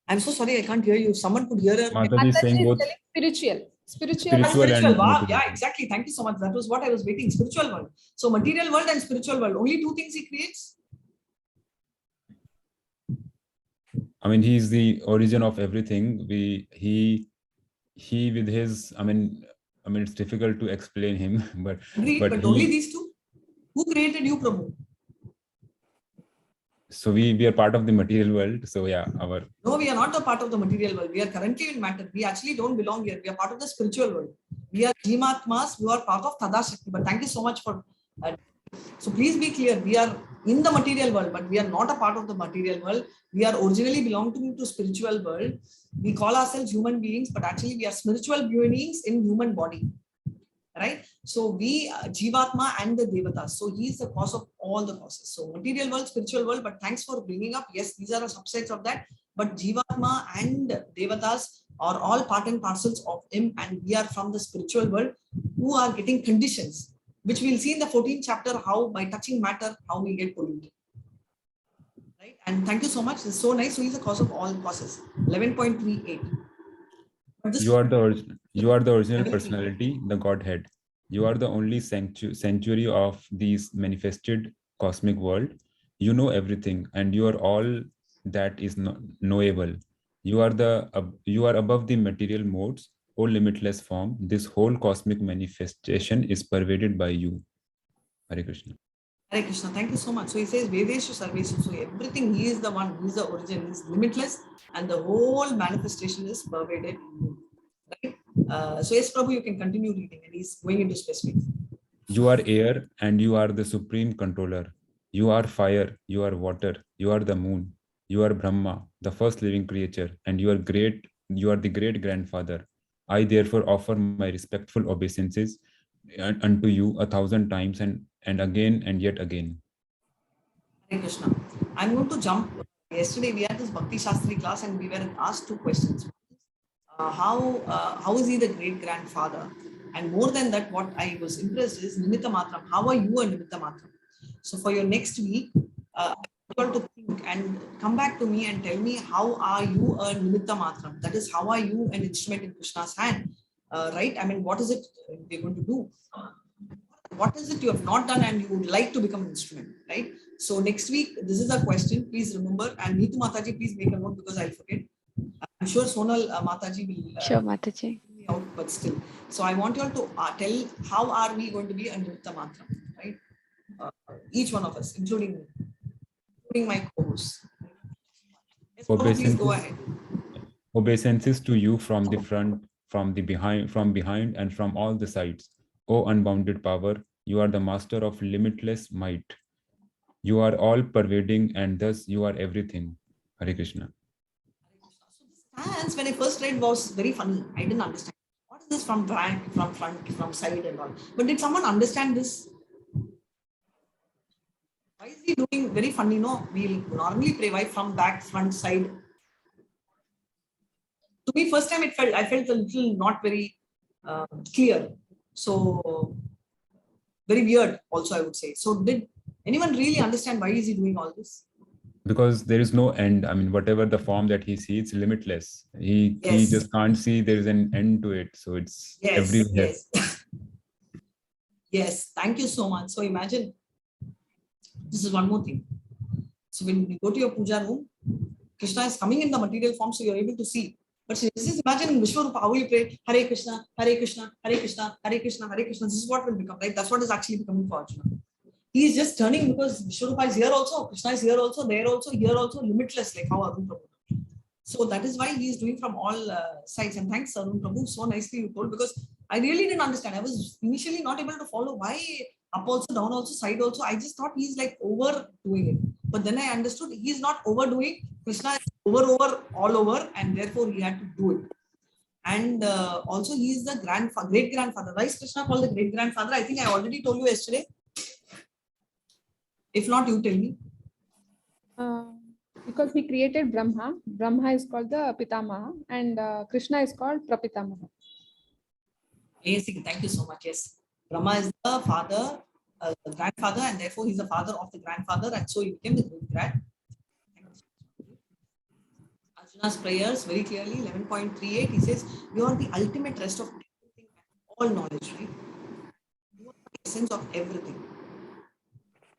I'm so sorry, I can't hear you. Someone could hear her. Mataji is saying both Spiritual. Spiritual and wow, material. yeah, exactly. Thank you so much. That was what I was waiting. Spiritual world. So material world and spiritual world. Only 2 things he creates. I mean, he's the origin of everything. He with his, I mean, it's difficult to explain him, but Agreed, but only these 2. Who created you, Prabhu? So we are part of the material world. So yeah, No, we are not a part of the material world. We are currently in matter. We actually don't belong here. We are part of the spiritual world. We are Jimatmas. We are part of Tadashakti. But thank you so much for. So please be clear. We are in the material world, but we are not a part of the material world. We are originally belonging to spiritual world. We call ourselves human beings, but actually we are spiritual beings in human body. Right? So we Jivatma and the Devatas. So he is the cause of all the causes. So material world, spiritual world, but thanks for bringing up. Yes, these are subsets of that. But Jivatma and Devatas are all part and parcels of him, and we are from the spiritual world who are getting conditions, which we'll see in the 14th chapter, how by touching matter, how we get polluted. Right? And thank you so much. It's so nice. So he's the cause of all causes. 11.38. But this You are the original 11.38. personality, the Godhead. You are the only sanctuary of these manifested cosmic world. You know everything, and you are all that is knowable. You are above the material modes, O limitless form. This whole cosmic manifestation is pervaded by you. Hare Krishna. Hare Krishna, thank you so much. So he says, Vedeshu Sarveshu. So everything, he is the one, he is the origin, he is limitless, and the whole manifestation is pervaded in you. Right? So yes, Prabhu, you can continue reading, and he's going into specifics. You are air and you are the supreme controller. You are fire, you are water, you are the moon. You are Brahma, the first living creature, and you are the great grandfather. I therefore offer my respectful obeisances unto you 1,000 times and again and yet again. Hare Krishna. I'm going to jump. Yesterday we had this Bhakti Shastri class and we were asked two questions. How is he the great grandfather? And more than that, what I was impressed is Nimitta Matram. How are you a Nimitta Matram? So for your next week, I want you to think and come back to me and tell me how are you a Nimitta Matram? That is, how are you an instrument in Krishna's hand? Right? I mean, what is it we're going to do? What is it you have not done and you would like to become an instrument, right? So next week, this is a question. Please remember, and Neetu Mataji, please make a note because I'll forget. I'm sure Sonal Mataji will Sure, Mataji. help me out, but still. So I want you all to tell how are we going to be a Nritta Mantra, right? Each one of us, including my co-hosts. Yes, Prabhu, please go ahead. Obeisances to you from the front, from behind, and from all the sides. O unbounded power, you are the master of limitless might. You are all pervading, and thus you are everything. Hare Krishna. So this stance, when I first read, was very funny. I didn't understand. What is this from back, from front, from side, and all? But did someone understand this? Why is he doing very funny? No, we normally pray why from back, front, side. To me, first time I felt a little not very clear. So very weird also, I would say. So did anyone really understand why is he doing all this? Because there is no end. I mean, whatever the form that he sees, it's limitless. He just can't see there is an end to it. So it's everywhere. Yes, thank you so much. So imagine, this is one more thing. So when you go to your puja room, Krishna is coming in the material form, so you're able to see. But just imagine in Vishvarupa, how will you pray, Hare Krishna, Hare Krishna, Hare Krishna, Hare Krishna, Hare Krishna. This is what will become, right? That's what is actually becoming for Arjuna. He is just turning because Vishvarupa is here also, Krishna is here also, there also, here also, limitless, like how Arun Prabhu. So that is why he is doing from all sides. And thanks, Arun Prabhu, so nicely you told, because I really didn't understand. I was initially not able to follow why up also, down also, side also. I just thought he's like overdoing it. But then I understood he's not overdoing. Krishna is over, all over, and therefore he had to do it. And also he is the great grandfather. Why is Krishna called the great grandfather? I think I already told you yesterday. If not, you tell me. Because he created Brahma. Brahma is called the Pitamaha, and Krishna is called Prapitamaha. Amazing. Thank you so much. Yes. Brahma is the father, the grandfather, and therefore he's the father of the grandfather, and so he became the great grand. Arjuna's prayers very clearly, 11.38, he says, you are the ultimate rest of everything and all knowledge, right? You are the essence of everything.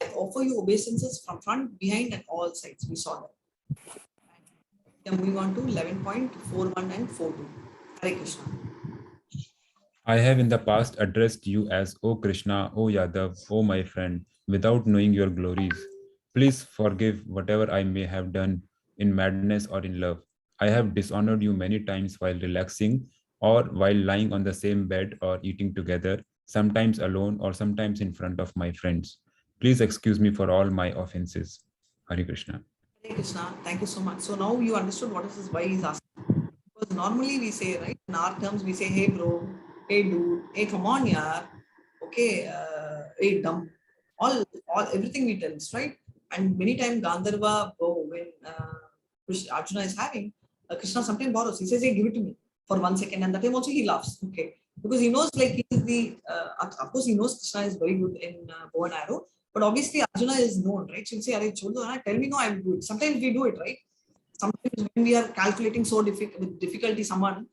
I offer you obeisances from front, behind, and all sides. We saw that. We are moving on to 11.41 and 42. Hare Krishna. I have in the past addressed you as O Krishna, O Yadav, O my friend, without knowing your glories. Please forgive whatever I may have done in madness or in love. I have dishonored you many times while relaxing or while lying on the same bed or eating together, sometimes alone or sometimes in front of my friends. Please excuse me for all my offenses. Hare Krishna. Hare Krishna, thank you so much. So now you understood what is this, why he's asking. Because normally we say, right, in our terms, we say, hey bro, hey dude, hey come on, yaar, okay, hey dumb, all everything we tell us, right? And many times Gandharva, when Arjuna is having, Krishna sometimes borrows. He says, hey, give it to me for 1 second, and that time also he laughs, okay, because he knows, like he is the, of course he knows Krishna is very good in bow and arrow, But obviously Arjuna is known, right? She'll say, "Arey, chodo na, tell me, no, I will do it." Sometimes we do it, right? Sometimes when we are calculating so with difficulty, someone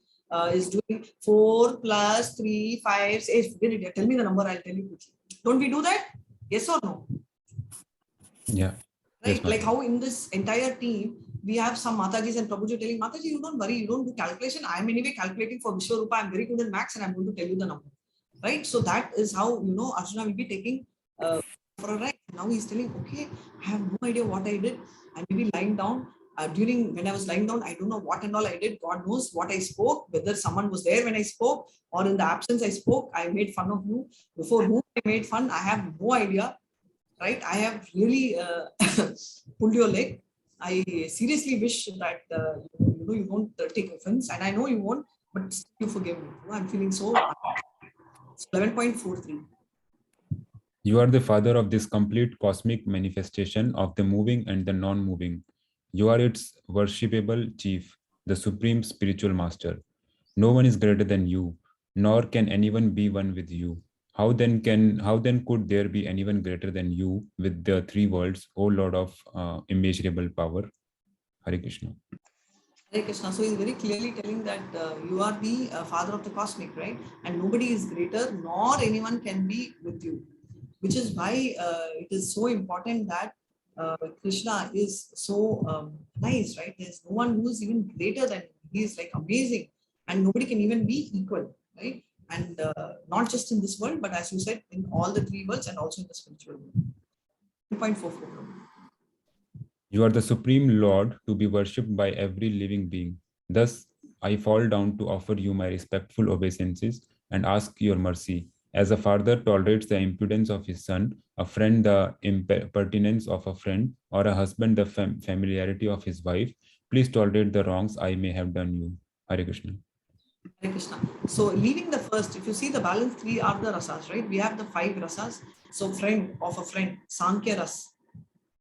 is doing 4 plus 3, 5, 6. Tell me the number, I'll tell you quickly. Don't we do that? Yes or no? Yeah. Right? Yes, Like Mataji. how in this entire team, we have some Matajis and Prabhuji telling, "Mataji, you don't worry, you don't do calculation. I'm anyway calculating for Vishvarupa. I'm very good in maths and I'm going to tell you the number." Right? So that is how, Arjuna will be taking for a ride. Now he's telling, "Okay, I have no idea what I did. I may be lying down. During when I was lying down, I don't know what and all I did. God knows what I spoke, whether someone was there when I spoke or in the absence I spoke. I made fun of you. Before whom I made fun, I have no idea." Right? I have really pulled your leg. I seriously wish that you don't take offense, and I know you won't, but you forgive me. I'm feeling so. 11.43. You are the father of this complete cosmic manifestation of the moving and the non-moving. You are its worshipable chief, the supreme spiritual master. No one is greater than you, nor can anyone be one with you. How then could there be anyone greater than you with the three worlds, O Lord of immeasurable power? Hare Krishna. Hare Krishna. So he's very clearly telling that you are the father of the cosmic, right? And nobody is greater, nor anyone can be with you. Which is why it is so important that Krishna is so nice, right? There's no one who is even greater than him. He is like amazing, and nobody can even be equal, right? And not just in this world, but as you said, in all the three worlds and also in the spiritual world. 2.44. You are the supreme Lord to be worshipped by every living being. Thus, I fall down to offer you my respectful obeisances and ask your mercy. As a father tolerates the impudence of his son, a friend the impertinence of a friend, or a husband the familiarity of his wife, please tolerate the wrongs I may have done you. Hare Krishna. Hare Krishna. So leaving the first, if you see the balance three are the rasas, right? We have the 5 rasas. So friend of a friend, Sankhya ras,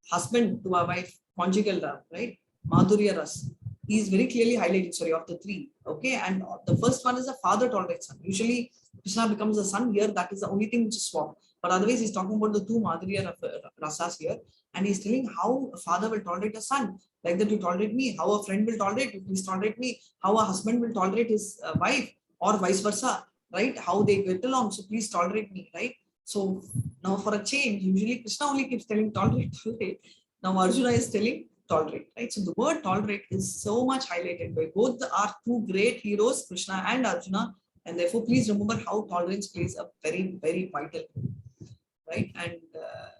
husband to a wife, conjugal love, right? Madhurya ras. He is very clearly highlighting, sorry, of the 3. Okay. And the first one is a father tolerates son. Usually Krishna becomes a son here. That is the only thing which is swapped. But otherwise, he's talking about the 2 Madhurya rasas here. And he's telling how a father will tolerate a son. Like that you tolerate me. How a friend will tolerate you. Please tolerate me. How a husband will tolerate his wife or vice versa. Right? How they get along. So please tolerate me. Right? So now for a change, usually Krishna only keeps telling tolerate, tolerate. Now Arjuna is telling tolerate, right? So the word tolerate is so much highlighted by both are 2 great heroes, Krishna and Arjuna. And therefore, please remember how tolerance plays a very, very vital role, right? And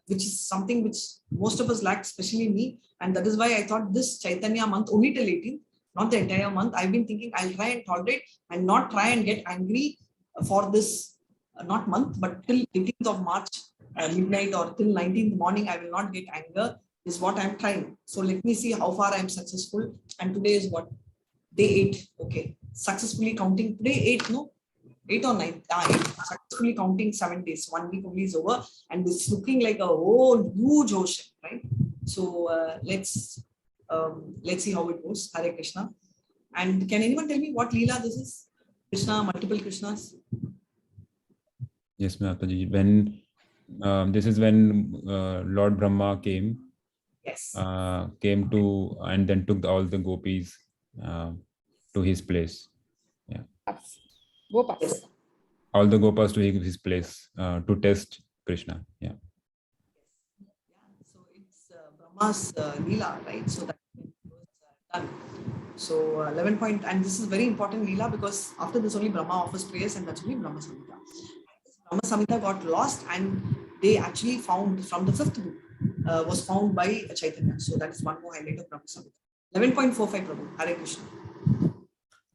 which is something which most of us lack, especially me. And that is why I thought this Chaitanya month only till 18th, not the entire month. I've been thinking I'll try and tolerate and not try and get angry for this, not month, but till 18th of March, midnight or till 19th morning, I will not get anger, is what I'm trying. So let me see how far I'm successful. And today is what? Day 8. Okay. Successfully counting. Today 8, no? 8 or 9. 8. Successfully counting 7 days. 1 week only is over. And it's looking like a whole huge ocean, right? So let's see how it goes. Hare Krishna. And can anyone tell me what Leela this is? Krishna, multiple Krishnas? Yes, Mataji. When this is when Lord Brahma came. Yes. Came to and then took all the gopis to his place. Yeah. Gopas. Yes. All the gopas to his place to test Krishna. Yeah. So it's Brahma's Leela, right? So that was done. So 11 point, and this is very important Leela because after this only Brahma offers prayers and that's only Brahma Samhita. Brahma Samhita got lost and they actually found from the 5th book was found by Chaitanya. So that is one more highlight of Brahma Samhita. 11.45 Prabhu. Hare Krishna.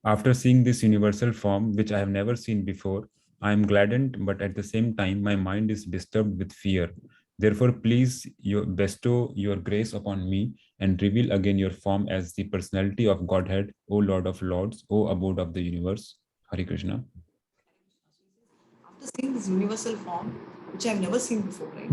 After seeing this universal form, which I have never seen before, I am gladdened, but at the same time, my mind is disturbed with fear. Therefore, please bestow your grace upon me and reveal again your form as the personality of Godhead, O Lord of Lords, O abode of the universe. Hare Krishna. After seeing this universal form, which I've never seen before, right?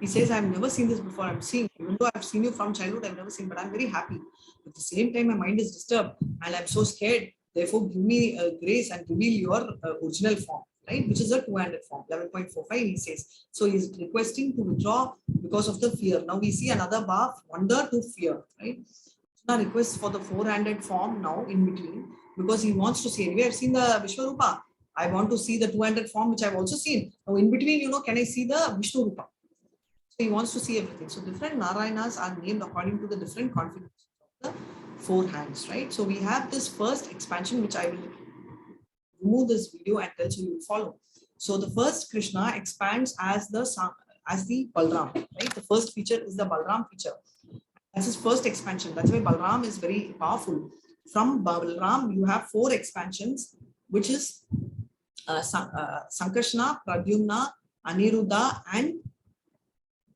He says, I've never seen this before. I'm seeing, even though I've seen you from childhood, I've never seen, but I'm very happy. At the same time, my mind is disturbed and I'm so scared. Therefore, give me grace and reveal your original form. right? Which is a two-handed form. 11.45 he says. So he's requesting to withdraw because of the fear. Now we see another bar, wonder to fear, right? Krishna requests for the four-handed form now in between because he wants to see. Anyway, I've seen the Vishvarupa. I want to see the two-handed form, which I've also seen. Now in between, can I see the Vishvarupa? So he wants to see everything. So different Narayanas are named according to the different configurations of the four hands, right? So we have this first expansion, which I will remove this video and tell you will follow. So the first Krishna expands as the Balram, right? The first feature is the Balram feature. That's his first expansion. That's why Balram is very powerful. From Balram, you have four expansions, which is Sankarshana, Pradyumna, Aniruddha, and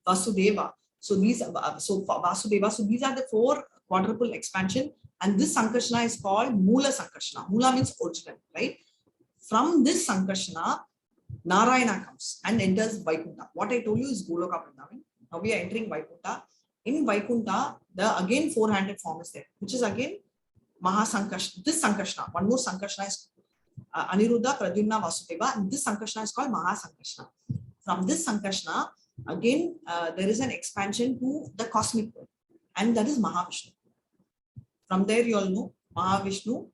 Vasudeva. So these Vasudeva. So these are the four quadruple expansion, and this Sankarshana is called Mula Sankarshana. Mula means original, right? From this Sankarshana, Narayana comes and enters Vaikuntha. What I told you is Goloka Vrindavan. Now we are entering Vaikuntha. In Vaikuntha, the again four-handed form is there, which is again Mahasankarshana. This Sankarshana, one more Sankarshana is Aniruddha, Pradyumna, Vasudeva, and this Sankarshana is called Mahasankarshana. From this Sankarshana, again, there is an expansion to the cosmic world, and that is Mahavishnu. From there, you all know Mahavishnu.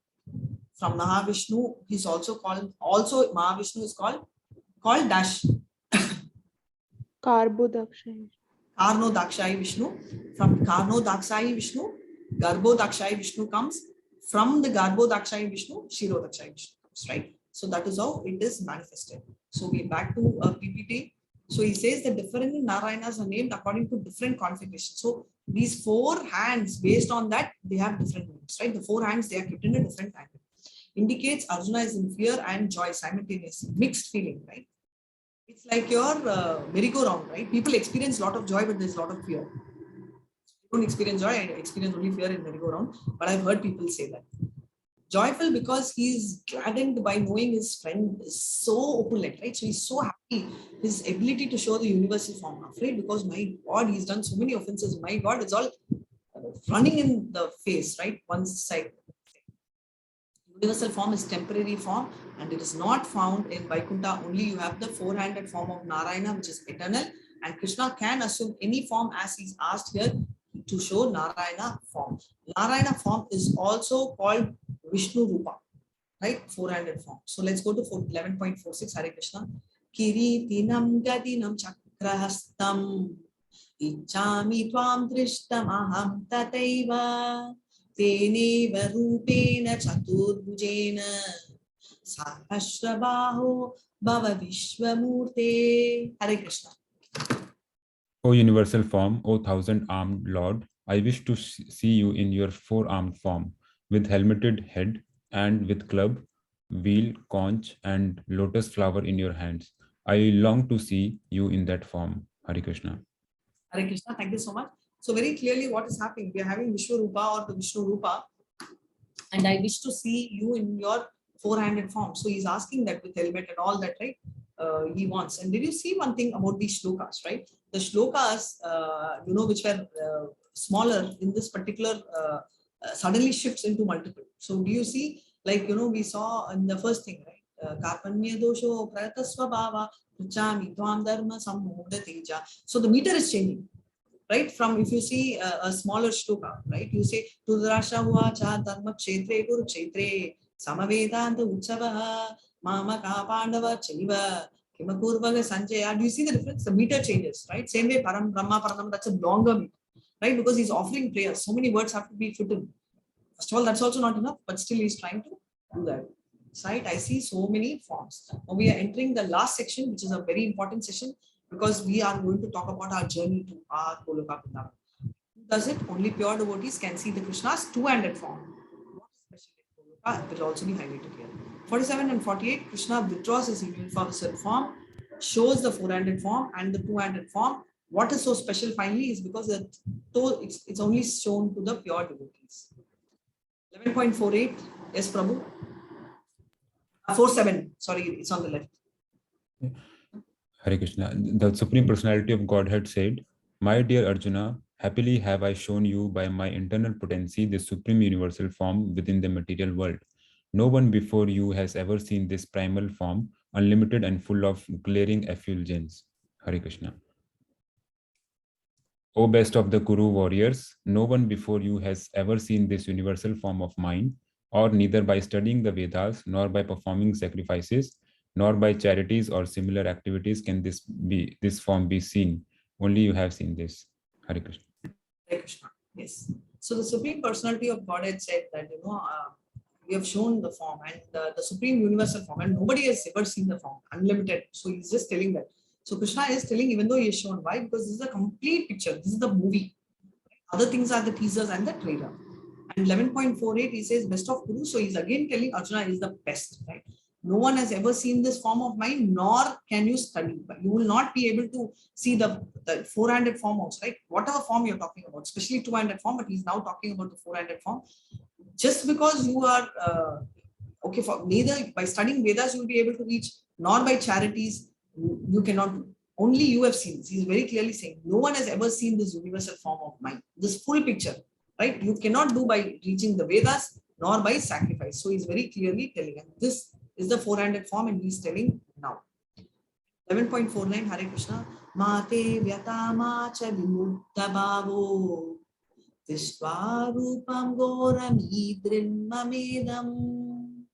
From Mahavishnu, he's also called, Mahavishnu is called Dash. Karbo Dakshayi. Karno Dakshayi Vishnu. From Karno Dakshayi Vishnu, Garbo Dakshayi Vishnu comes. From the Garbo Dakshayi Vishnu, Shiro Dakshayi Vishnu comes, right? So that is how it is manifested. So we back to PPT. So he says that different Narayanas are named according to different configurations. So these four hands, based on that, they have different names, right? The four hands, they are kept in a different angle. Indicates Arjuna is in fear and joy simultaneously, mixed feeling, right? It's like your merry-go-round, right? People experience a lot of joy, but there's a lot of fear. You don't experience joy, I experience only fear in merry-go-round, but I've heard people say that. Joyful because he's gladdened by knowing his friend is so opulent, right? So he's so happy. His ability to show the universal form, afraid because my God, he's done so many offenses. My God, it's all running in the face, right? One side. Universal form is temporary form, and it is not found in Vaikuntha. Only you have the four-handed form of Narayana, which is eternal, and Krishna can assume any form as he's asked here to show Narayana form. Narayana form is also called Vishnu Rupa, right? Four-handed form. So let's go to 11.46. Hare Krishna. Kiritinam gadinam chakrahastam ichami tvam drishtam aham tataiva teneva rupena chaturbhujena sahasrabaho bhava vishvamurte. Hare Krishna. O universal form, O thousand-armed Lord, I wish to see you in your four-armed form, with helmeted head and with club, wheel, conch, and lotus flower in your hands. I long to see you in that form. Hare Krishna. Hare Krishna, thank you so much. So very clearly what is happening, we are having Vishvarupa or the Vishnu Rupa, and I wish to see you in your four-handed form. So he's asking that with helmet and all that, right? He wants. And did you see one thing about these shlokas, right? The shlokas, which were smaller in this particular, suddenly shifts into multiple. So do you see, like, we saw in the first thing, right? Karpanya dosho pratasvabhava prichami tvam dharma sammoda teja. So the meter is changing, right? From, if you see a smaller shloka, right? You say, Tudrasha huacha dharma kshetre guru kshetre samavedanta utsavaha mamaka pandava chaiva kimakurvaga sanjaya. Do you see the difference? The meter changes, right? Same way param brahma paranam, that's a longer meter, right? Because he's offering prayers. So many words have to be fit in. First of all, that's also not enough, but still he's trying to do that. Right? I see so many forms. Now we are entering the last section, which is a very important session, because we are going to talk about our journey to our Goloka Vrindavan. Who does it? Only pure devotees can see the Krishna's two-handed form. What is special in Goloka will also be highlighted here. 47 and 48, Krishna withdraws his universal form, shows the four-handed form and the two-handed form. What is so special finally is because it's only shown to the pure devotees. 11.48, yes, Prabhu. 47, sorry, it's on the left. Hare Krishna. The Supreme Personality of Godhead said, "My dear Arjuna, happily have I shown you by my internal potency the supreme universal form within the material world. No one before you has ever seen this primal form, unlimited and full of glaring effulgence. Hare Krishna. O best of the Kuru warriors, no one before you has ever seen this universal form of mind, or neither by studying the Vedas, nor by performing sacrifices, nor by charities or similar activities can this form be seen. Only you have seen this. Hare Krishna. Hare Krishna. Yes. So the Supreme Personality of Godhead said that, we have shown the form and the Supreme Universal form, and nobody has ever seen the form, unlimited. So he's just telling that. So Krishna is telling, even though he is shown, why? Because this is a complete picture. This is the movie. Other things are the teasers and the trailer. And 11.48, he says best of Guru. So he's again telling Arjuna is the best, right? No one has ever seen this form of mind, nor can you study. But you will not be able to see the four-handed form also, right? Whatever form you're talking about, especially two-handed form, but he's now talking about the four-handed form. Just because you are okay, for neither by studying Vedas you'll be able to reach, nor by charities you cannot. Only you have seen this. He's very clearly saying no one has ever seen this universal form of mind, this full picture, right? You cannot do by reaching the Vedas nor by sacrifice. So he's very clearly telling, and this is the four-handed form, and he's telling now. 11.49, Hare Krishna. Mate vyatama cha vimutta bhavo Vishvarupam goram idrin mamedam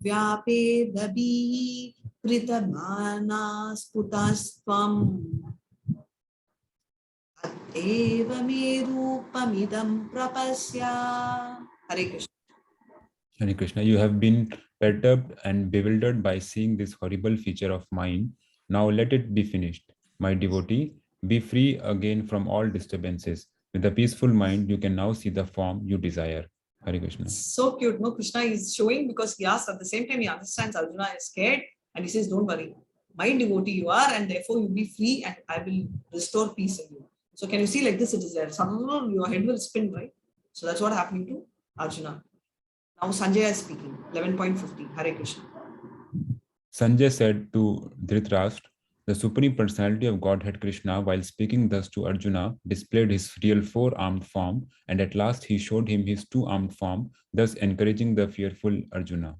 Vyapedabhi pritamana sputasvam Eva me rupamidam prapasya. Hare Krishna. Hare Krishna, you have been perturbed and bewildered by seeing this horrible feature of mine. Now let it be finished. My devotee, be free again from all disturbances. With a peaceful mind, you can now see the form you desire. Hare Krishna. So cute, no? Krishna is showing, because he asks, at the same time he understands Arjuna is scared, and he says, don't worry, my devotee you are, and therefore you be free, and I will restore peace in you. So can you see, like this it is there. Suddenly your head will spin, right? So that's what happening to Arjuna. Now Sanjaya is speaking. 11.50. Hare Krishna. Sanjaya said to Dhritarashtra, the Supreme Personality of Godhead Krishna, while speaking thus to Arjuna, displayed his real four-armed form, and at last he showed him his two-armed form, thus encouraging the fearful Arjuna.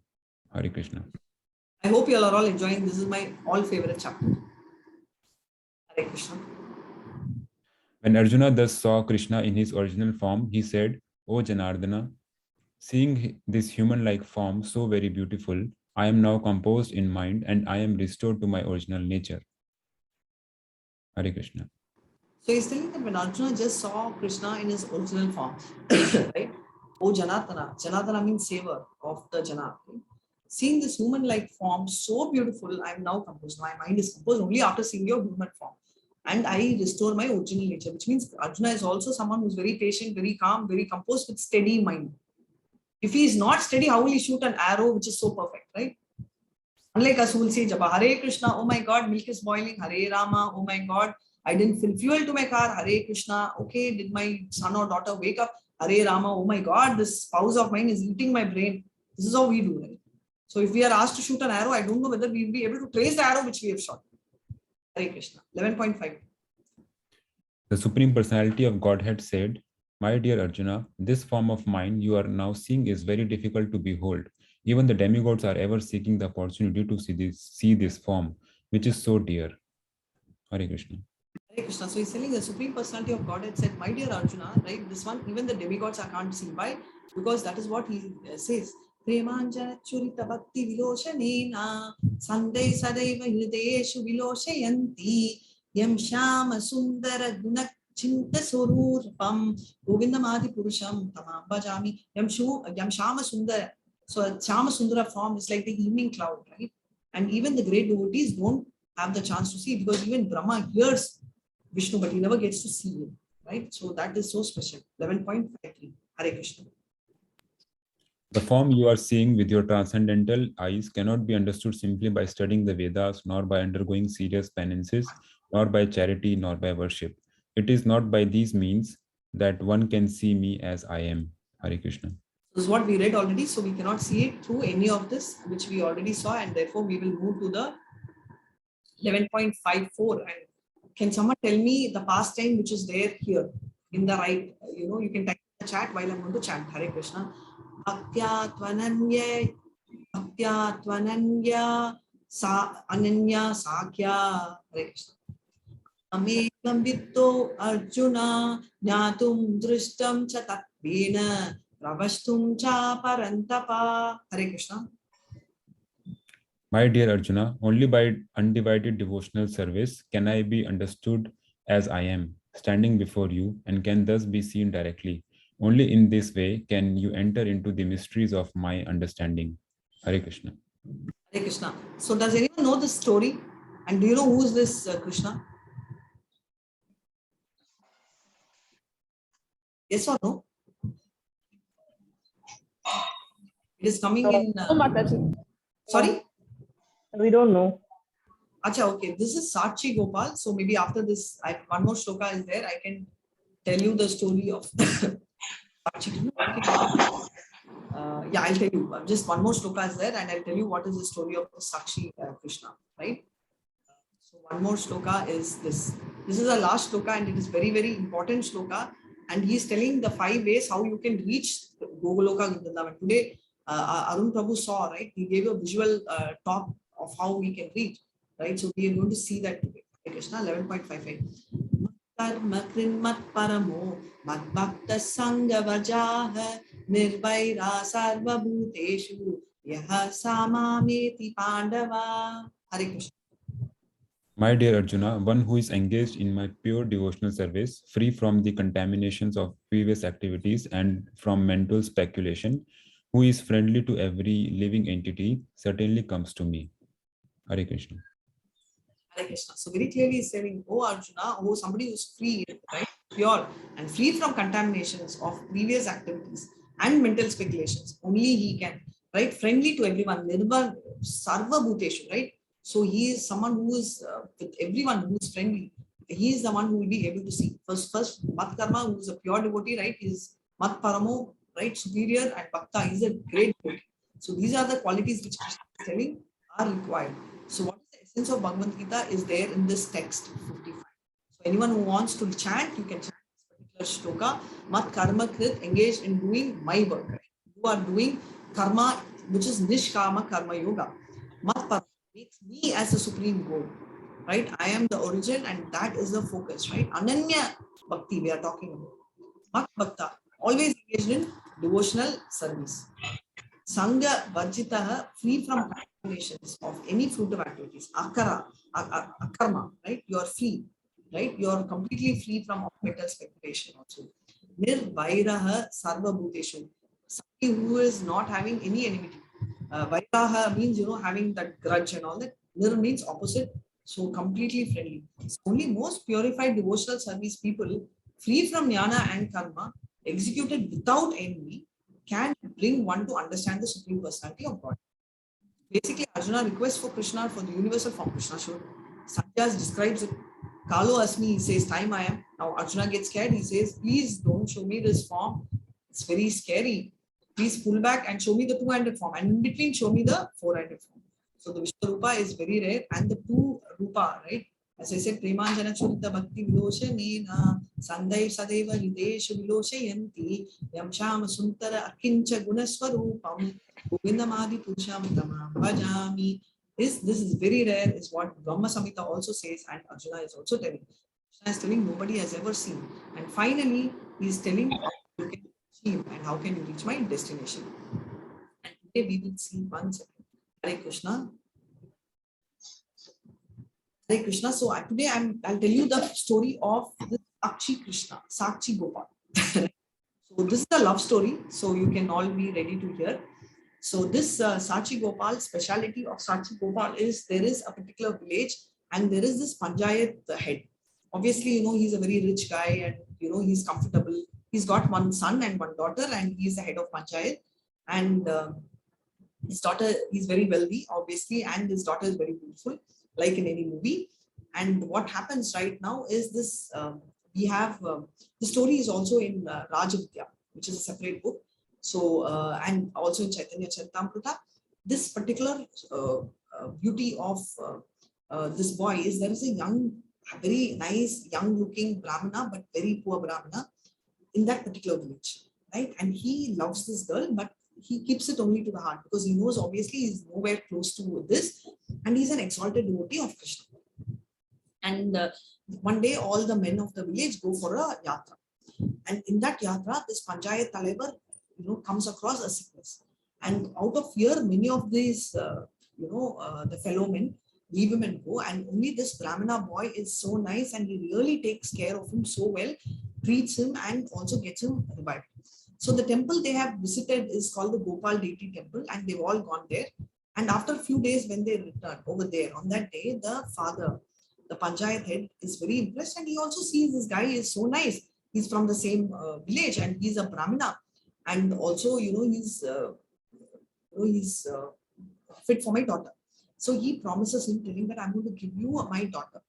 Hare Krishna. I hope you all are all enjoying. This is my all-favorite chapter. Hare Krishna. When Arjuna thus saw Krishna in his original form, he said, O Janardana, seeing this human-like form so very beautiful, I am now composed in mind and I am restored to my original nature. Hare Krishna. So he's telling that when Arjuna just saw Krishna in his original form, right? O Janatana. Janatana means saver of the Jana. Right? Seeing this human-like form so beautiful, I am now composed. My mind is composed only after seeing your human form. And I restore my original nature, which means Arjuna is also someone who's very patient, very calm, very composed with steady mind. If he is not steady, how will he shoot an arrow which is so perfect, right? Unlike us who will say, Japa, Hare Krishna, oh my God, milk is boiling, Hare Rama, oh my God, I didn't fill fuel to my car, Hare Krishna, okay, did my son or daughter wake up, Hare Rama, oh my God, this spouse of mine is eating my brain. This is how we do, right? So if we are asked to shoot an arrow, I don't know whether we will be able to trace the arrow which we have shot. Hare Krishna. 11.5. The Supreme Personality of Godhead said, my dear Arjuna, this form of mine you are now seeing is very difficult to behold. Even the demigods are ever seeking the opportunity to see this form, which is so dear. Hare Krishna. Hare Krishna. So he's telling the Supreme Personality of Godhead said, my dear Arjuna, right? This one, even the demigods I can't see. Why? Because that is what he says. Premanjana churita bhakti viloshanena sandai sadaiva hrideshu viloshayanti yam shama sundara guna chinta sorurpam govindamadi purusham tamam bhajami yam shama sundara. So shama sundara form is like the evening cloud, right? And even the great devotees don't have the chance to see, because even Brahma hears Vishnu, but he never gets to see him, right? So that is so special. 11.53. Hare Krishna. The form you are seeing with your transcendental eyes cannot be understood simply by studying the Vedas, nor by undergoing serious penances, nor by charity, nor by worship. It is not by these means that one can see me as I am. Hare Krishna. This is what we read already, so we cannot see it through any of this, which we already saw, and therefore we will move to the 11.54. And can someone tell me the past time which is there here in the right? You can type in the chat while I'm going to chant Hare Krishna. Bhaktya tvananya Ananya Sakya. Hare Krishna. Amekam Vitto Arjuna Jnatum Drishtam Cha Tatvena Pravashtum Cha Parantapa. Hare Krishna. My dear Arjuna, only by undivided devotional service can I be understood as I am, standing before you, and can thus be seen directly. Only in this way can you enter into the mysteries of my understanding. Hare Krishna. Hare Krishna. So does anyone know this story? And do you know who is this Krishna? Yes or no? It is coming in. No, Mataji. Sorry? We don't know. Acha, okay. This is Sakshi Gopal. So maybe after this, one more shloka is there. I can tell you the story of Sakshi. Yeah, I'll tell you. Just one more shloka is there, and I'll tell you what is the story of Sakshi Krishna, right? So one more shloka is this. This is the last shloka, and it is very, very important shloka. And he is telling the 5 ways how you can reach Gogoloka Vrindavan. Today, Arun Prabhu saw, right? He gave a visual talk of how we can reach, right? So we are going to see that today. Krishna 11.55. Karma krinmat paramo madbhakta sangavajaha nirvaira sarva bhuteshu yaha samameti pandava. Hare Krishna. My dear Arjuna, one who is engaged in my pure devotional service, free from the contaminations of previous activities and from mental speculation, who is friendly to every living entity, certainly comes to me. Hare Krishna. Hare Krishna. So very clearly he's saying, oh Arjuna, oh somebody who's free, right, pure and free from contaminations of previous activities and mental speculations. Only he can, right? Friendly to everyone. Nirva sarva bhuteshu, right? So he is someone who is with everyone who is friendly. He is the one who will be able to see. First Mat Karma, who is a pure devotee, right? Is Mat Paramo, right? Superior, and Bhakta is a great devotee. So these are the qualities which Krishna is telling are required. So what is the essence of Bhagavad Gita is there in this text 55. So anyone who wants to chant, you can chant this particular shloka. Mat Karma Krit, engaged in doing my work. Right? You are doing karma, which is Nishkama Karma Yoga. Mat Parama makes me as the supreme goal, right? I am the origin and that is the focus, right? Ananya Bhakti we are talking about. Mat Bhakta, always engaged in devotional service. Sangha Vajitaha, free from contaminations of any fruitive activities. Akara, akarma, right? You are free, right? You are completely free from mental speculation also. Nirvairaha Sarva Bhuteshu, somebody who is not having any enmity. Vairaha means, having that grudge and all that. Nir means opposite. So completely friendly. So only most purified devotional service people, free from jnana and karma, executed without envy, can bring one to understand the Supreme Personality of God. Basically, Arjuna requests for Krishna, for the universal form. Krishna showed. Sanjaya describes it. Kalo Asmi, he says, time I am. Now Arjuna gets scared. He says, please don't show me this form. It's very scary. Please pull back and show me the two-handed form. And in between, show me the four-handed form. So the Vishvarupa is very rare. And the two Rupa, right? As I said, Premanjana Churita Bhakti Vilosha Nena Sandai Sadeva Hidesha Vilosha Yanti Yamshama Suntara Akincha Gunaswarupam Govindamadi Purusham Tamam Bhajami. This is very rare, is what Brahma Samhita also says, and Arjuna is also telling. Krishna is telling nobody has ever seen. And finally, he is telling how you can achieve and how can you reach my destination. And today we will see one second. Hare Krishna. Hare Krishna. So today I'll tell you the story of this Sakshi Gopal. So this is a love story. So you can all be ready to hear. So this Sakshi Gopal, speciality of Sakshi Gopal is there is a particular village and there is this Panchayat head. Obviously, he's a very rich guy and, he's comfortable. He's got one son and one daughter and he's the head of Panchayat. And his daughter is very wealthy, obviously, and his daughter is very beautiful, like in any movie. And what happens right now is this, we have, the story is also in Rajavidya, which is a separate book. So, and also in Chaitanya Charitamrita, this particular beauty of this boy is there is a young, very nice, young looking Brahmana, but very poor Brahmana in that particular village, right? And he loves this girl, but he keeps it only to the heart because he knows obviously he's nowhere close to this. and he's an exalted devotee of Krishna. And one day, all the men of the village go for a yatra. And in that yatra, this Panchayat Talevar, comes across a sickness. And out of fear, many of these, the fellow men leave him and go. And only this Brahmana boy is so nice, and he really takes care of him so well, treats him, and also gets him revived. So the temple they have visited is called the Gopal deity temple, and they've all gone there. And after a few days, when they return over there, on that day, the father, the Panchayat head, is very impressed, and he also sees this guy is so nice. He's from the same village, and he's a Brahmana, and also he's fit for my daughter. So he promises him, telling that I'm going to give you my daughter,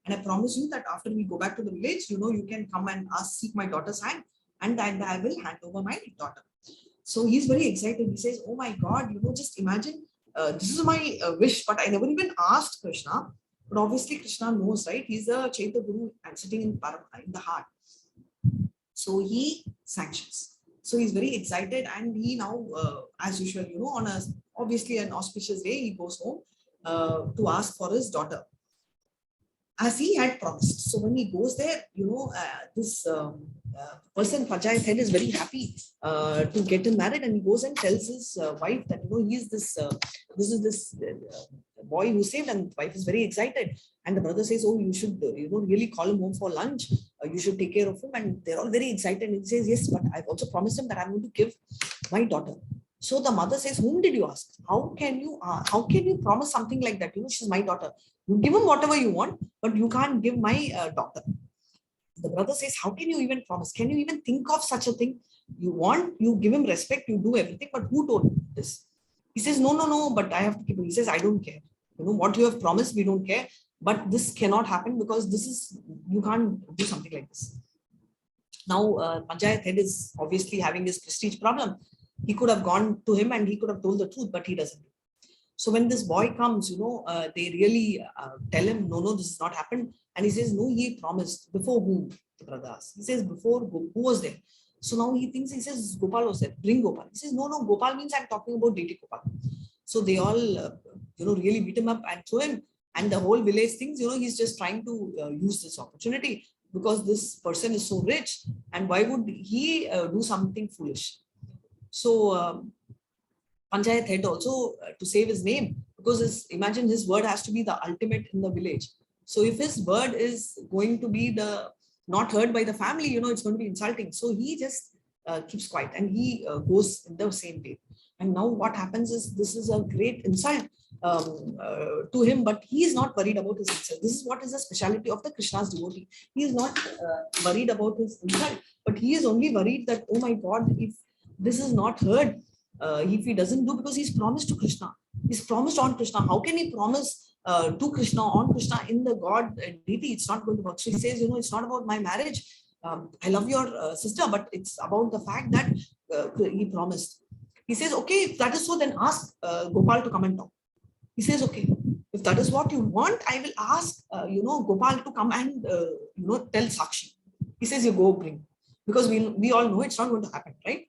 and I promise you that after we go back to the village, you can come and seek my daughter's hand, and I will hand over my daughter. So he's very excited. He says, "Oh my God, just imagine, this is my wish, but I never even asked Krishna." But obviously Krishna knows, right? He's a Chaitya Guru and sitting in the heart. So he sanctions. So he's very excited, and he now, as usual, on obviously an auspicious day, he goes home to ask for his daughter, as he had promised. So when he goes there, this person, Panchayat head, is very happy to get him married, and he goes and tells his wife that he's this boy who saved, and the wife is very excited. And the brother says, "Oh, you should really call him home for lunch. You should take care of him." And they're all very excited. And he says, "Yes, but I've also promised him that I'm going to give my daughter." So the mother says, "Whom did you ask? How can you promise something like that? She's my daughter. You give him whatever you want, but you can't give my daughter." The brother says, "How can you even promise? Can you even think of such a thing? You give him respect, you do everything, but who told this?" He says, No, but I have to keep it. He says, "I don't care. What you have promised, we don't care. But this cannot happen, because you can't do something like this." Now, Panchayat head is obviously having this prestige problem. He could have gone to him and he could have told the truth, but he doesn't. So when this boy comes, they really tell him, no, this has not happened. And he says, "No, he promised." "Before whom?" the brother asks. He says, "Before who was there?" So now he thinks, he says, "Gopal was there. Bring Gopal." He says, No, Gopal means I'm talking about deity Gopal." So they all, really beat him up and throw him. And the whole village thinks, he's just trying to use this opportunity, because this person is so rich, and why would he do something foolish? So Panchayat head also, to save his name, because imagine his word has to be the ultimate in the village. So if his word is going to be not heard by the family, it's going to be insulting. So he just keeps quiet, and he goes in the same way. And now what happens is, this is a great insult to him, but he is not worried about his insult. This is what is the speciality of the Krishna's devotee. He is not worried about his insult, but he is only worried that, oh my God, if this is not heard, if he doesn't do, because he's promised to Krishna, he's promised on Krishna. How can he promise to Krishna, on Krishna, in the God deity? It's not going to work. So he says, it's not about my marriage. I love your sister, but it's about the fact that he promised. He says, "Okay, if that is so, then ask Gopal to come and talk." He says, "Okay, if that is what you want, I will ask, Gopal to come and, tell Sakshi." He says, "You go bring," because we all know it's not going to happen, right?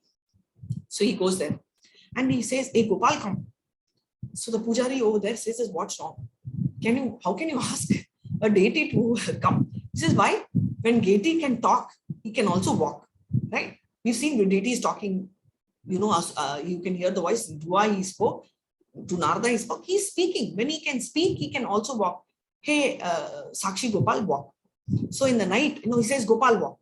So he goes there and he says, "Hey, Gopal, come." So the pujari over there says, "What's wrong? How can you ask a deity to come?" He says, "Why? When deity can talk, he can also walk, right? We've seen when deities talking, you can hear the voice. Dhruva, he spoke. To Narada, he spoke. He's speaking. When he can speak, he can also walk. Hey, Sakshi, Gopal, walk." So in the night, he says, "Gopal, walk."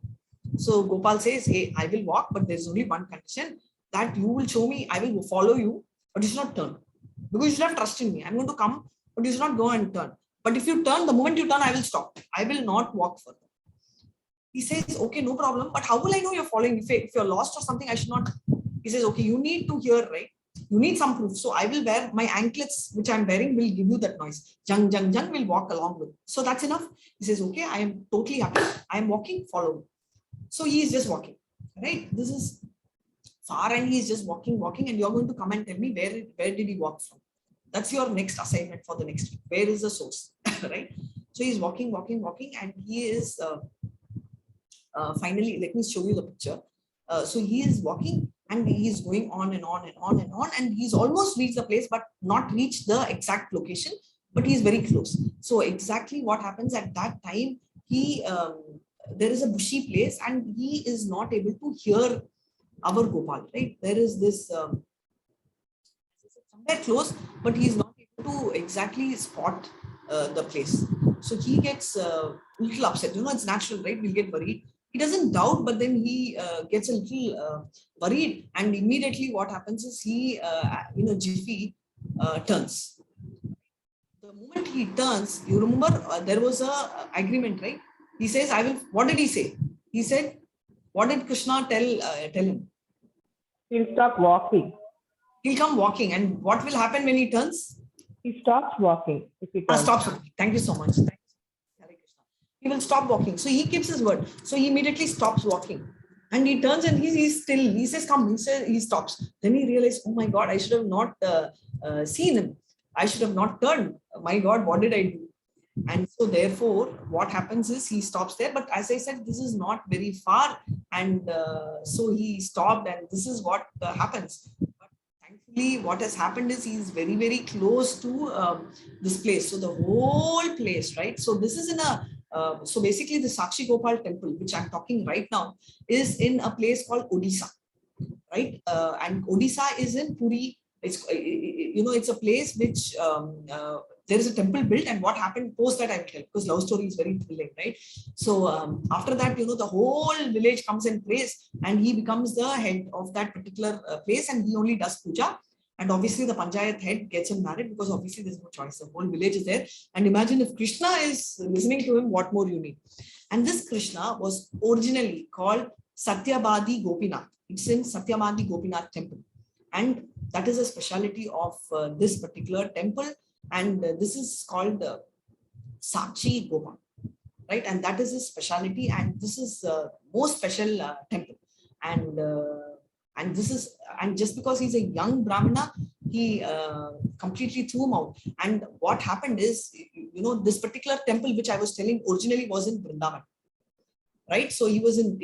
So Gopal says, "Hey, I will walk, but there's only one condition, that you will show me. I will follow you, but you should not turn, because you should have trust in me. I'm going to come, but you should not go and turn. But if you turn, the moment you turn, I will stop. I will not walk further." He says, "Okay, no problem. But how will I know you're following? If you're lost or something, I should not." He says, "Okay, you need to hear, right? You need some proof. So I will wear my anklets, which I'm wearing, will give you that noise. Jung, jung, jung will walk along with. So that's enough." He says, "Okay, I am totally happy. I am walking, follow me." So he is just walking, right? This is far, and he is just walking, and you're going to come and tell me where did he walk from? That's your next assignment for the next week. Where is the source, right? So he's walking, and he is finally, let me show you the picture. So he is walking, and he is going on and on and on and on, and he's almost reached the place, but not reached the exact location but he's very close. So exactly what happens at that time, there is a bushy place and he is not able to hear our Gopal, right? There is this somewhere close, but he's not able to exactly spot the place. So he gets a little upset. It's natural, right? We'll get worried. He doesn't doubt, but then he gets a little worried, and immediately what happens is he, jiffy, turns. The moment he turns, you remember there was a agreement, right? He says, "I will." What did he say? He said, "What did Krishna tell him?" He'll stop walking. He'll come walking, and what will happen when he turns? He stops walking if he turns. Stops walking. Thank you so much. He will stop walking. So he keeps his word. So he immediately stops walking. And he turns and he's still. He says, "Come." He stops. Then he realized, "Oh my God, I should have not seen him. I should have not turned. My God, what did I do?" And so therefore, what happens is he stops there. But as I said, this is not very far. And so he stopped, and this is what happens. But thankfully, what has happened is he's very, very close to this place. So the whole place, right? So this is in a, so basically the Sakshi Gopal temple, which I'm talking right now, is in a place called Odisha, right? And Odisha is in Puri. It's a place which there is a temple built, and what happened post that I will tell, because love story is very thrilling, right? So after that, the whole village comes and prays, and he becomes the head of that particular place, and he only does puja. And obviously the Panchayat head gets him married, because obviously there's no choice. The whole village is there. And imagine if Krishna is listening to him, what more you need? And this Krishna was originally called Satyabadi Gopinath. It's in Satyabadi Gopinath temple. And that is a speciality of this particular temple. And this is called Sakshi Gopal, right? And that is his speciality. And this is most special temple. And this is, and just because he's a young Brahmana, he completely threw him out. And what happened is, this particular temple, which I was telling originally was in Vrindavan, right? So it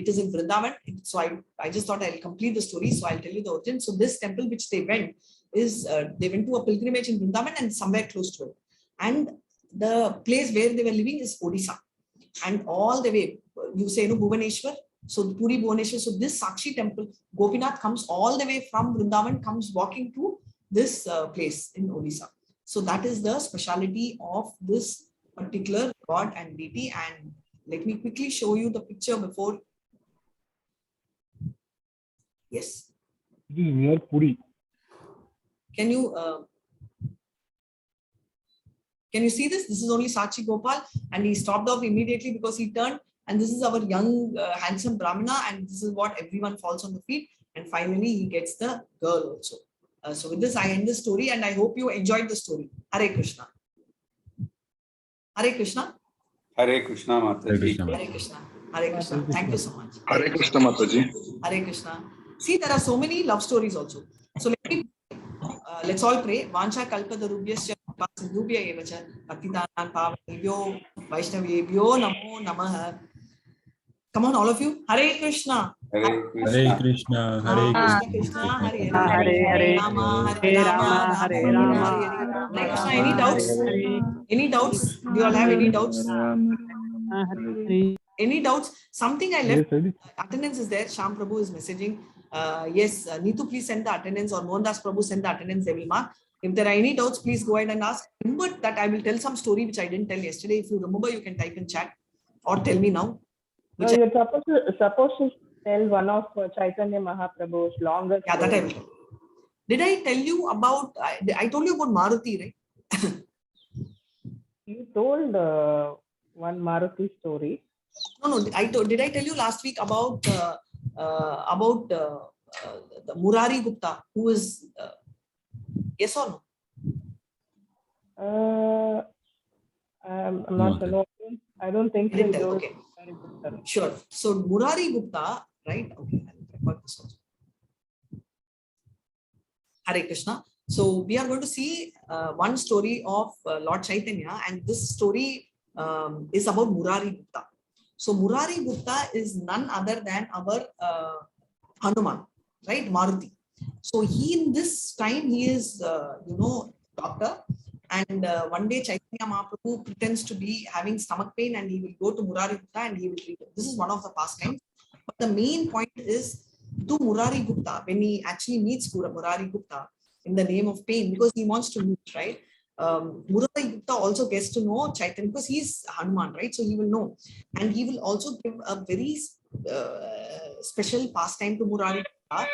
is in Vrindavan. So I just thought I'll complete the story. So I'll tell you the origin. So this temple which they went is, they went to a pilgrimage in Vrindavan and somewhere close to it. And the place where they were living is Odisha. And all the way, you say, Bhuvaneshwar. So Puri Bhuvaneshwar. So this Sakshi temple, Gopinath comes all the way from Vrindavan, comes walking to this place in Odisha. So that is the speciality of this particular god and deity. And let me quickly show you the picture before. Yes. Near Puri. Can you see this? This is only Sakshi Gopal, and he stopped off immediately because he turned. And this is our young, handsome Brahmana, and this is what everyone falls on the feet. And finally, he gets the girl also. So with this, I end the story, and I hope you enjoyed the story. Hare Krishna. Hare Krishna. Hare Krishna, Mataji. Hare Krishna. Hare Krishna. Thank you so much. Hare Krishna, Mataji. Hare Krishna. See, there are so many love stories also. So let's all pray. Vancha kalpadarubhyasya sindhubhya evacha patidanan pavanebhyo vaishnavebhyo namo namah. Come on, all of you. Hare Krishna. Hare Hare Krishna, Hare Krishna, Krishna, Hare Hare Hare, Rama, Hare Hare Rama, Rama, Hare Rama, Hare Krishna. Any doubts? Any doubts? Do you all have any doubts? Any doubts? Something I left. Attendance is there. Sham Prabhu is messaging. Yes, Neetu, please send the attendance, or Mohandas Prabhu send the attendance. They will mark. If there are any doubts, please go ahead and ask. Remember that I will tell some story which I didn't tell yesterday. If you remember, you can type in chat or tell me now. You're supposed to tell one of Chaitanya Mahaprabhu's longest. Yeah, that I will tell. Did I tell you about, I told you about Maruti, right? You told one Maruti story. No, did I tell you last week about the Murari Gupta, who is, yes or no? I'm not sure. No, I don't think so. Okay. Sure. So Murari Gupta, right? Okay, I'll record this also. Hare Krishna. So we are going to see one story of Lord Chaitanya, and this story is about Murari Gupta. So Murari Gupta is none other than our Hanuman, right? Maruti. So he, in this time, he is, doctor, And one day Chaitanya Mahaprabhu pretends to be having stomach pain and he will go to Murari Gupta and he will treat him. This is one of the pastimes. But the main point is to Murari Gupta, when he actually meets Murari Gupta in the name of pain, because he wants to meet, right? Murari Gupta also gets to know Chaitanya because he's Hanuman, right? So he will know. And he will also give a very special pastime to Murari Gupta.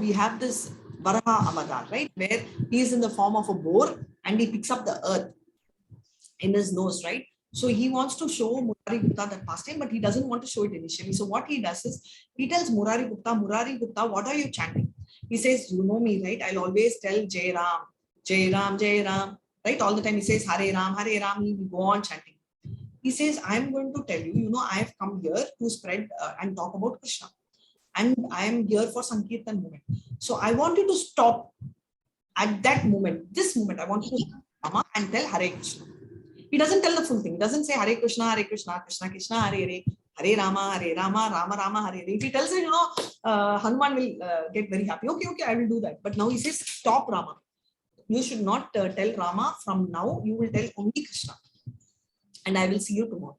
We have this Varaha Avatar, right? Where he is in the form of a boar and he picks up the earth in his nose, right? So he wants to show Murari Gupta that pastime, but he doesn't want to show it initially. So what he does is, he tells Murari Gupta, what are you chanting? He says, you know me, right? I'll always tell Jai Ram, Jai Ram, Jai Ram, right? All the time he says, Hare Ram, he will go on chanting. He says, I'm going to tell you, I have come here to spread and talk about Krishna. And I am here for Sankirtan moment. So I want you to stop at that moment, this moment. I want you to stop and tell Hare Krishna. He doesn't tell the full thing. He doesn't say Hare Krishna, Krishna Krishna, Hare Hare, Hare Rama, Rama Rama, Hare Hare. If he tells it, Hanuman will get very happy. Okay, I will do that. But now he says, stop Rama. You should not tell Rama from now. You will tell only Krishna. And I will see you tomorrow.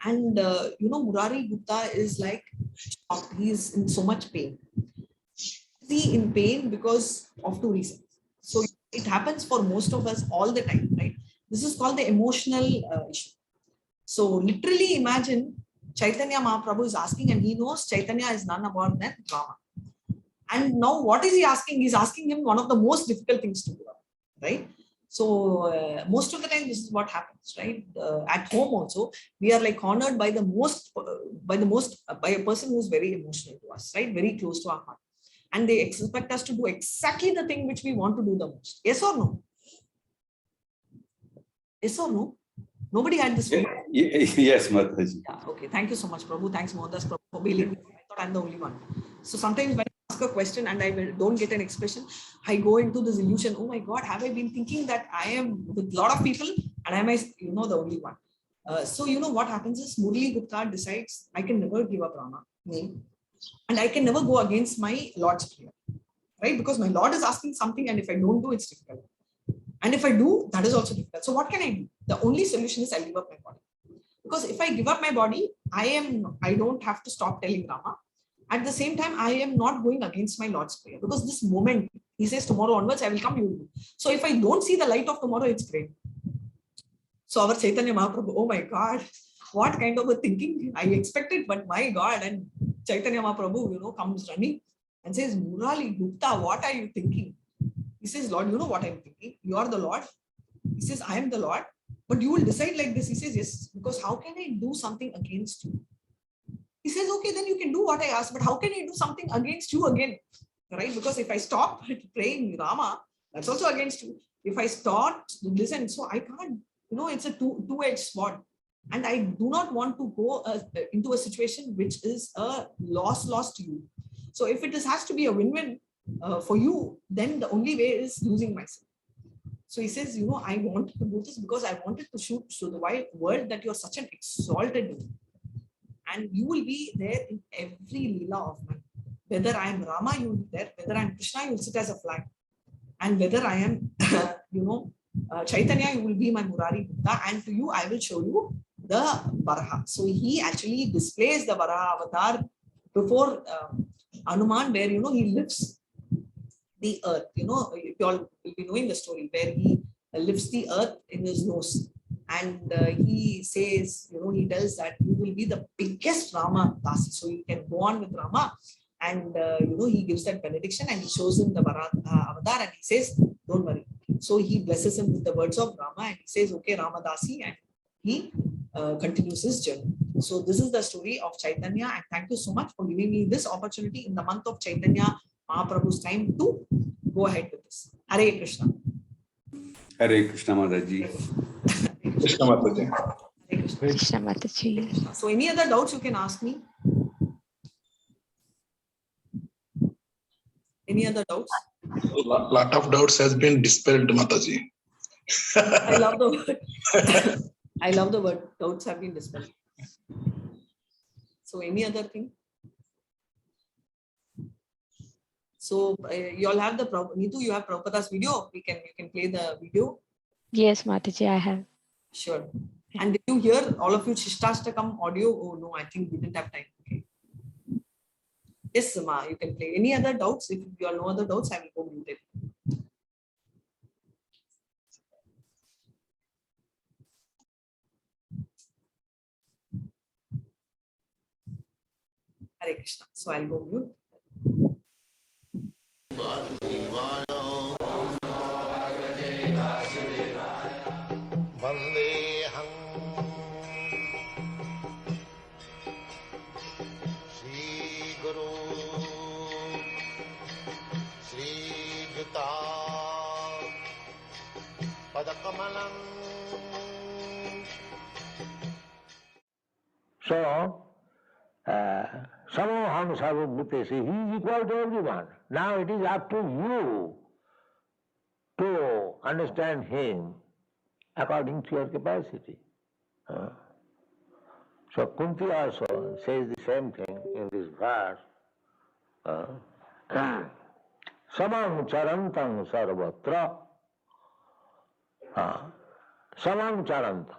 And Murari Gupta is like shocked. He is in so much pain. He in pain because of two reasons. So it happens for most of us all the time, right? This is called the emotional issue. So literally imagine Chaitanya Mahaprabhu is asking, and he knows Chaitanya is none other than Rama. And now what is he asking? He's asking him one of the most difficult things to do, right? So most of the time, this is what happens, right? At home also, we are like honored by by a person who's very emotional to us, right? Very close to our heart. And they expect us to do exactly the thing which we want to do the most. Yes or no? Yes or no? Nobody had this. Yes, Mataji. Yeah, okay. Thank you so much, Prabhu. Thanks, Mohandas, Prabhu, for bailing me. I thought I'm the only one. So sometimes when I ask a question and I don't get an expression, I go into this illusion. Oh my God, have I been thinking that I am with a lot of people and am I, the only one? So what happens is Murali Gupta decides I can never give up Rama name and I can never go against my Lord's prayer, right? Because my Lord is asking something, and if I don't do, it's difficult. And if I do, that is also difficult. So what can I do? The only solution is I'll give up my body. Because if I give up my body, I don't have to stop telling Rama. At the same time, I am not going against my Lord's prayer. Because this moment, he says, tomorrow onwards, I will come, you will do. So if I don't see the light of tomorrow, it's great. So our Chaitanya Mahaprabhu, oh my God, what kind of a thinking? I expected, but my God. And Chaitanya Mahaprabhu, comes running and says, Murali Gupta, what are you thinking? He says, Lord, you know what I'm thinking? You are the Lord. He says, I am the Lord. But you will decide like this. He says, yes, because how can I do something against you? He says, okay, then you can do what I asked, but how can I do something against you again? Right? Because if I stop praying Rama, that's also against you. If I start, listen, so I can't, it's a two-edged sword. And I do not want to go into a situation which is a loss to you. So if it has to be a win-win for you, then the only way is losing myself. So he says, I wanted to do this because I wanted to show the world that you're such an exalted being. And you will be there in every Leela of mine. Whether I am Rama, you will be there. Whether I am Krishna, you will sit as a flag. And whether I am, Chaitanya, you will be my Murari Gupta. And to you, I will show you the Varaha. So he actually displays the Varaha avatar before Hanuman, where, he lifts the earth. You all will be knowing the story, where he lifts the earth in his nose. And he says, he tells that you will be the biggest Rama Dasi. So you can go on with Rama. And, he gives that benediction and he shows him the avatar and he says, don't worry. So he blesses him with the words of Rama and he says, okay, Rama Dasi, and he continues his journey. So this is the story of Chaitanya, and thank you so much for giving me this opportunity in the month of Chaitanya Mahaprabhu's time to go ahead with this. Hare Krishna. Hare Krishna Mataji. Krishna Mataji. Hare Krishna. Krishna Mataji. So any other doubts you can ask me? Any other doubts? Lot of doubts has been dispelled, Mataji. I love the word. I love the word. Doubts have been dispelled. So any other thing? So you all have the Neetu, you have Prabhupada's video. You can play the video. Yes, Mataji, I have. Sure. And did you hear all of you Shishtastakam audio? Oh no, I think we didn't have time. Okay. Yes, Ma, you can play. Any other doubts? If you all know other doubts, I will go mute it. Hare Krishna. So I'll go mute. Vandeham Shri Guru Shri Juta Padakamalam. So, Samoham Sarvabhutesi, he is equal to everyone. Now it is up to you to understand him according to your capacity. So Kunti also says the same thing in this verse. Samam charantam sarvatra. Samam charantam.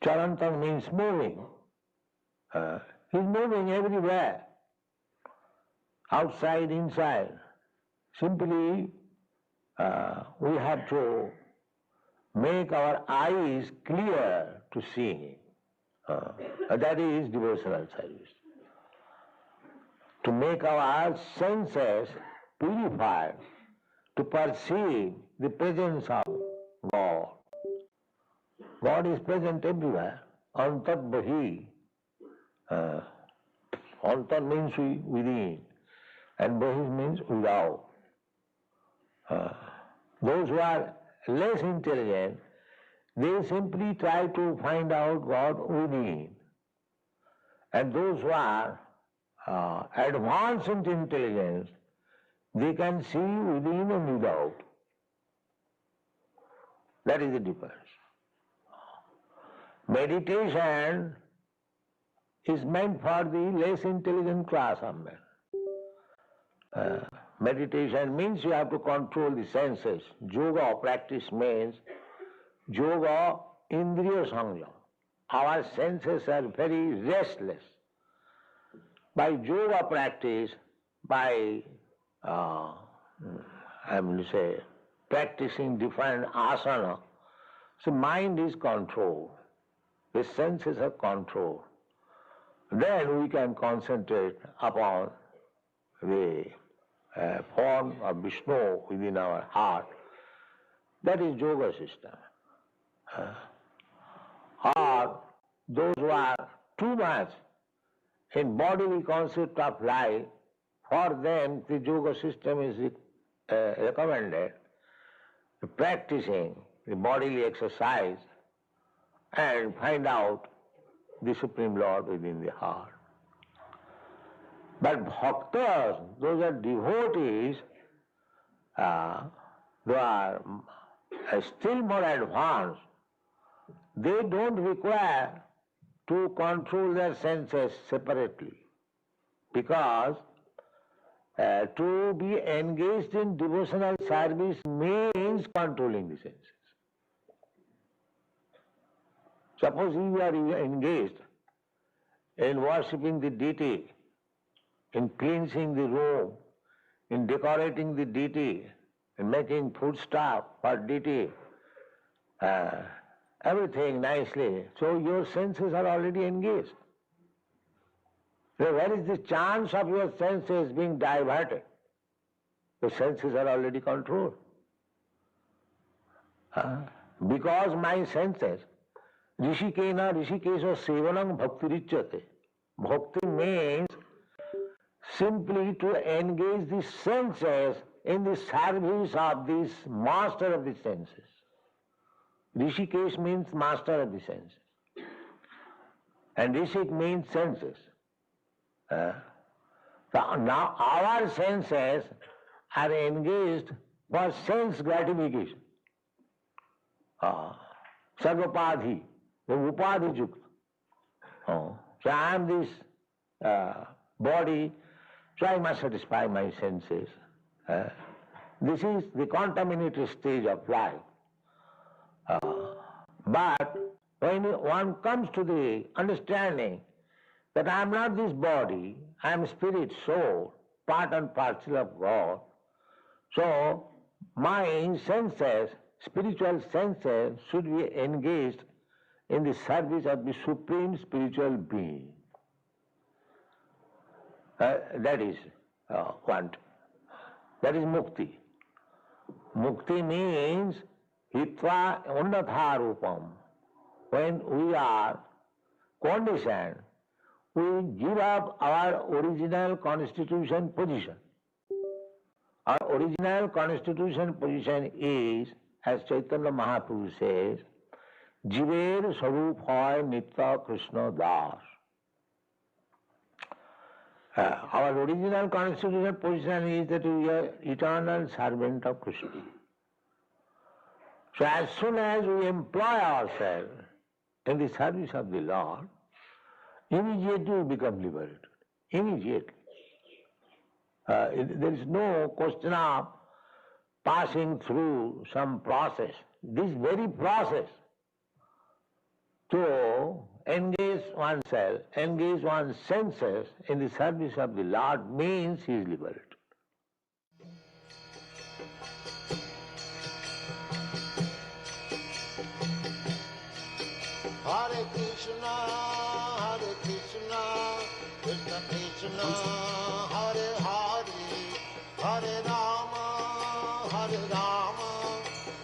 Charantam means moving. He's moving everywhere, outside, inside. Simply, we have to make our eyes clear to see him. That is devotional service. To make our senses purified, to perceive the presence of God. God is present everywhere. Antat bahi. Antar means within, and bahi means without. Those who are less intelligent, they simply try to find out God within. And those who are advanced in intelligence, they can see within and without. That is the difference. Meditation is meant for the less intelligent class of men. Meditation means you have to control the senses. Yoga practice means yoga indriya sangya. Our senses are very restless. By yoga practice, by practicing different asana, so mind is controlled. The senses are controlled. Then we can concentrate upon the form of Vishnu within our heart. That is yoga system. Or those who are too much in bodily concept of life, for them the yoga system is recommended, practicing the bodily exercise and find out the Supreme Lord within the heart. But bhaktas, those are devotees, they are still more advanced. They don't require to control their senses separately, because to be engaged in devotional service means controlling the senses. Suppose you are engaged in worshipping the deity, in cleansing the room, in decorating the deity, in making food stuff for deity, everything nicely. So your senses are already engaged. So where is the chance of your senses being diverted? The senses are already controlled. Because my senses, Rishikena Rishikesha Sevanam Bhaktirichyate. Bhakti means simply to engage the senses in the service of this master of the senses. Rishikesh means master of the senses. And Rishik means senses. So now our senses are engaged for sense gratification. Sarvapadhi, the upadhi yukta. So I am this body So I must satisfy my senses. This is the contaminated stage of life. But when one comes to the understanding that I am not this body, I am spirit, soul, part and parcel of God. So my senses, spiritual senses, should be engaged in the service of the Supreme Spiritual Being. That is one. That is mukti. Mukti means hitva unnatha rupam. When we are conditioned, we give up our original constitution position. Our original constitution position is, as Chaitanya Mahaprabhu says, Jiver Sarup Hoy Nitya Krishna Das. Our original constitutional position is that we are eternal servant of Krishna. So as soon as we employ ourselves in the service of the Lord, immediately we become liberated. Immediately. There is no question of passing through some process. This very process to engage oneself, engage one's senses in the service of the Lord means he is liberated. Hare Krishna, Krishna Krishna, Hare Hare, Hare Rama,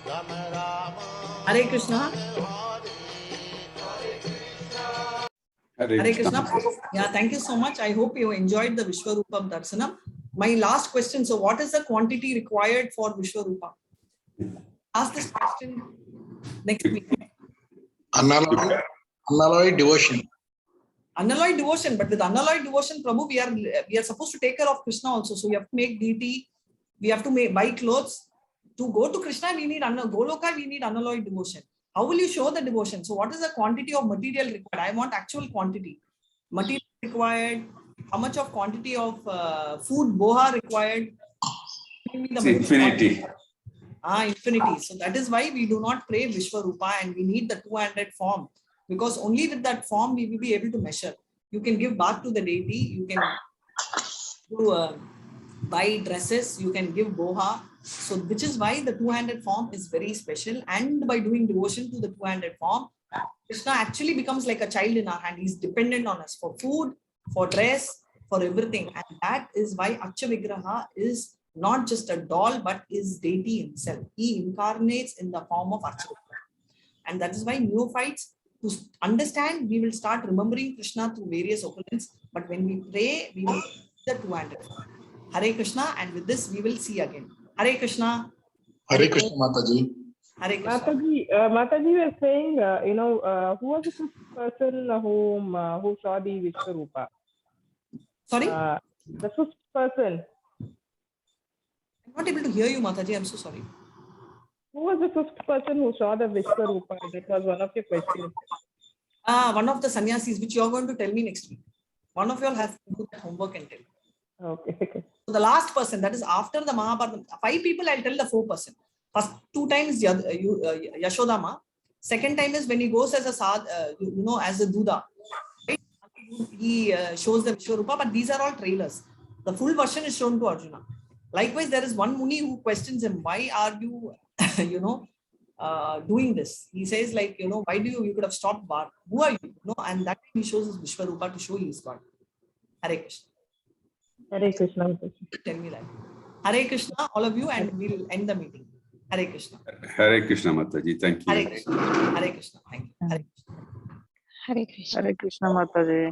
Rama Rama, Hare Krishna. Hare Krishna. Yeah, thank you so much. I hope you enjoyed the Vishvarupa Darshana. My last question. So what is the quantity required for Vishvarupa? Ask this question next week. Unalloyed devotion. Unalloyed devotion, but with unalloyed devotion, Prabhu, we are supposed to take care of Krishna also. So we have to make deity, we have to buy clothes. To go to Krishna, we need Goloka, we need unalloyed devotion. How will you show the devotion? So what is the quantity of material required? I want actual quantity. Material required, how much of quantity of food, boha required? It's infinity. Infinity. So that is why we do not pray Vishvarupa and we need the two-handed form. Because only with that form we will be able to measure. You can give bath to the deity, you can do, buy dresses, you can give boha. So which is why the two-handed form is very special. And by doing devotion to the two-handed form, Krishna actually becomes like a child in our hand. He's dependent on us for food, for dress, for everything. And that is why Aksha Vigraha is not just a doll, but is deity himself. He incarnates in the form of Aksha Vigraha. And that is why neophytes, to understand, we will start remembering Krishna through various occurrences. But when we pray, we will see the two-handed form. Hare Krishna, and with this we will see again. Hare Krishna. Hare Krishna, Mataji. Hare Krishna. Mataji was saying, who was the fifth person who saw the Vishvarupa? Sorry? The fifth person. I'm not able to hear you, Mataji. I'm so sorry. Who was the fifth person who saw the Vishvarupa? That was one of your questions. One of the sannyasis, which you are going to tell me next week. One of you all have to do that homework and tell. Okay. So the last person, that is after the Mahabharata, 5 people, I'll tell the 4 person. First 2 times Yashodama. Second time is when he goes as a as a Duda. Right? He shows the Vishvarupa, but these are all trailers. The full version is shown to Arjuna. Likewise, there is one Muni who questions him, why are you, doing this? He says why do you could have stopped Bar? Who are you? And that time he shows his Vishvarupa to show he is God. Hare Krishna. Hare Krishna. Tell me that. Hare Krishna, all of you, and we'll end the meeting. Hare Krishna. Hare Krishna, Mataji. Thank you. Hare Krishna. Hare Krishna. Thank you. Hare Krishna. Hare Krishna. Hare Krishna, Mataji.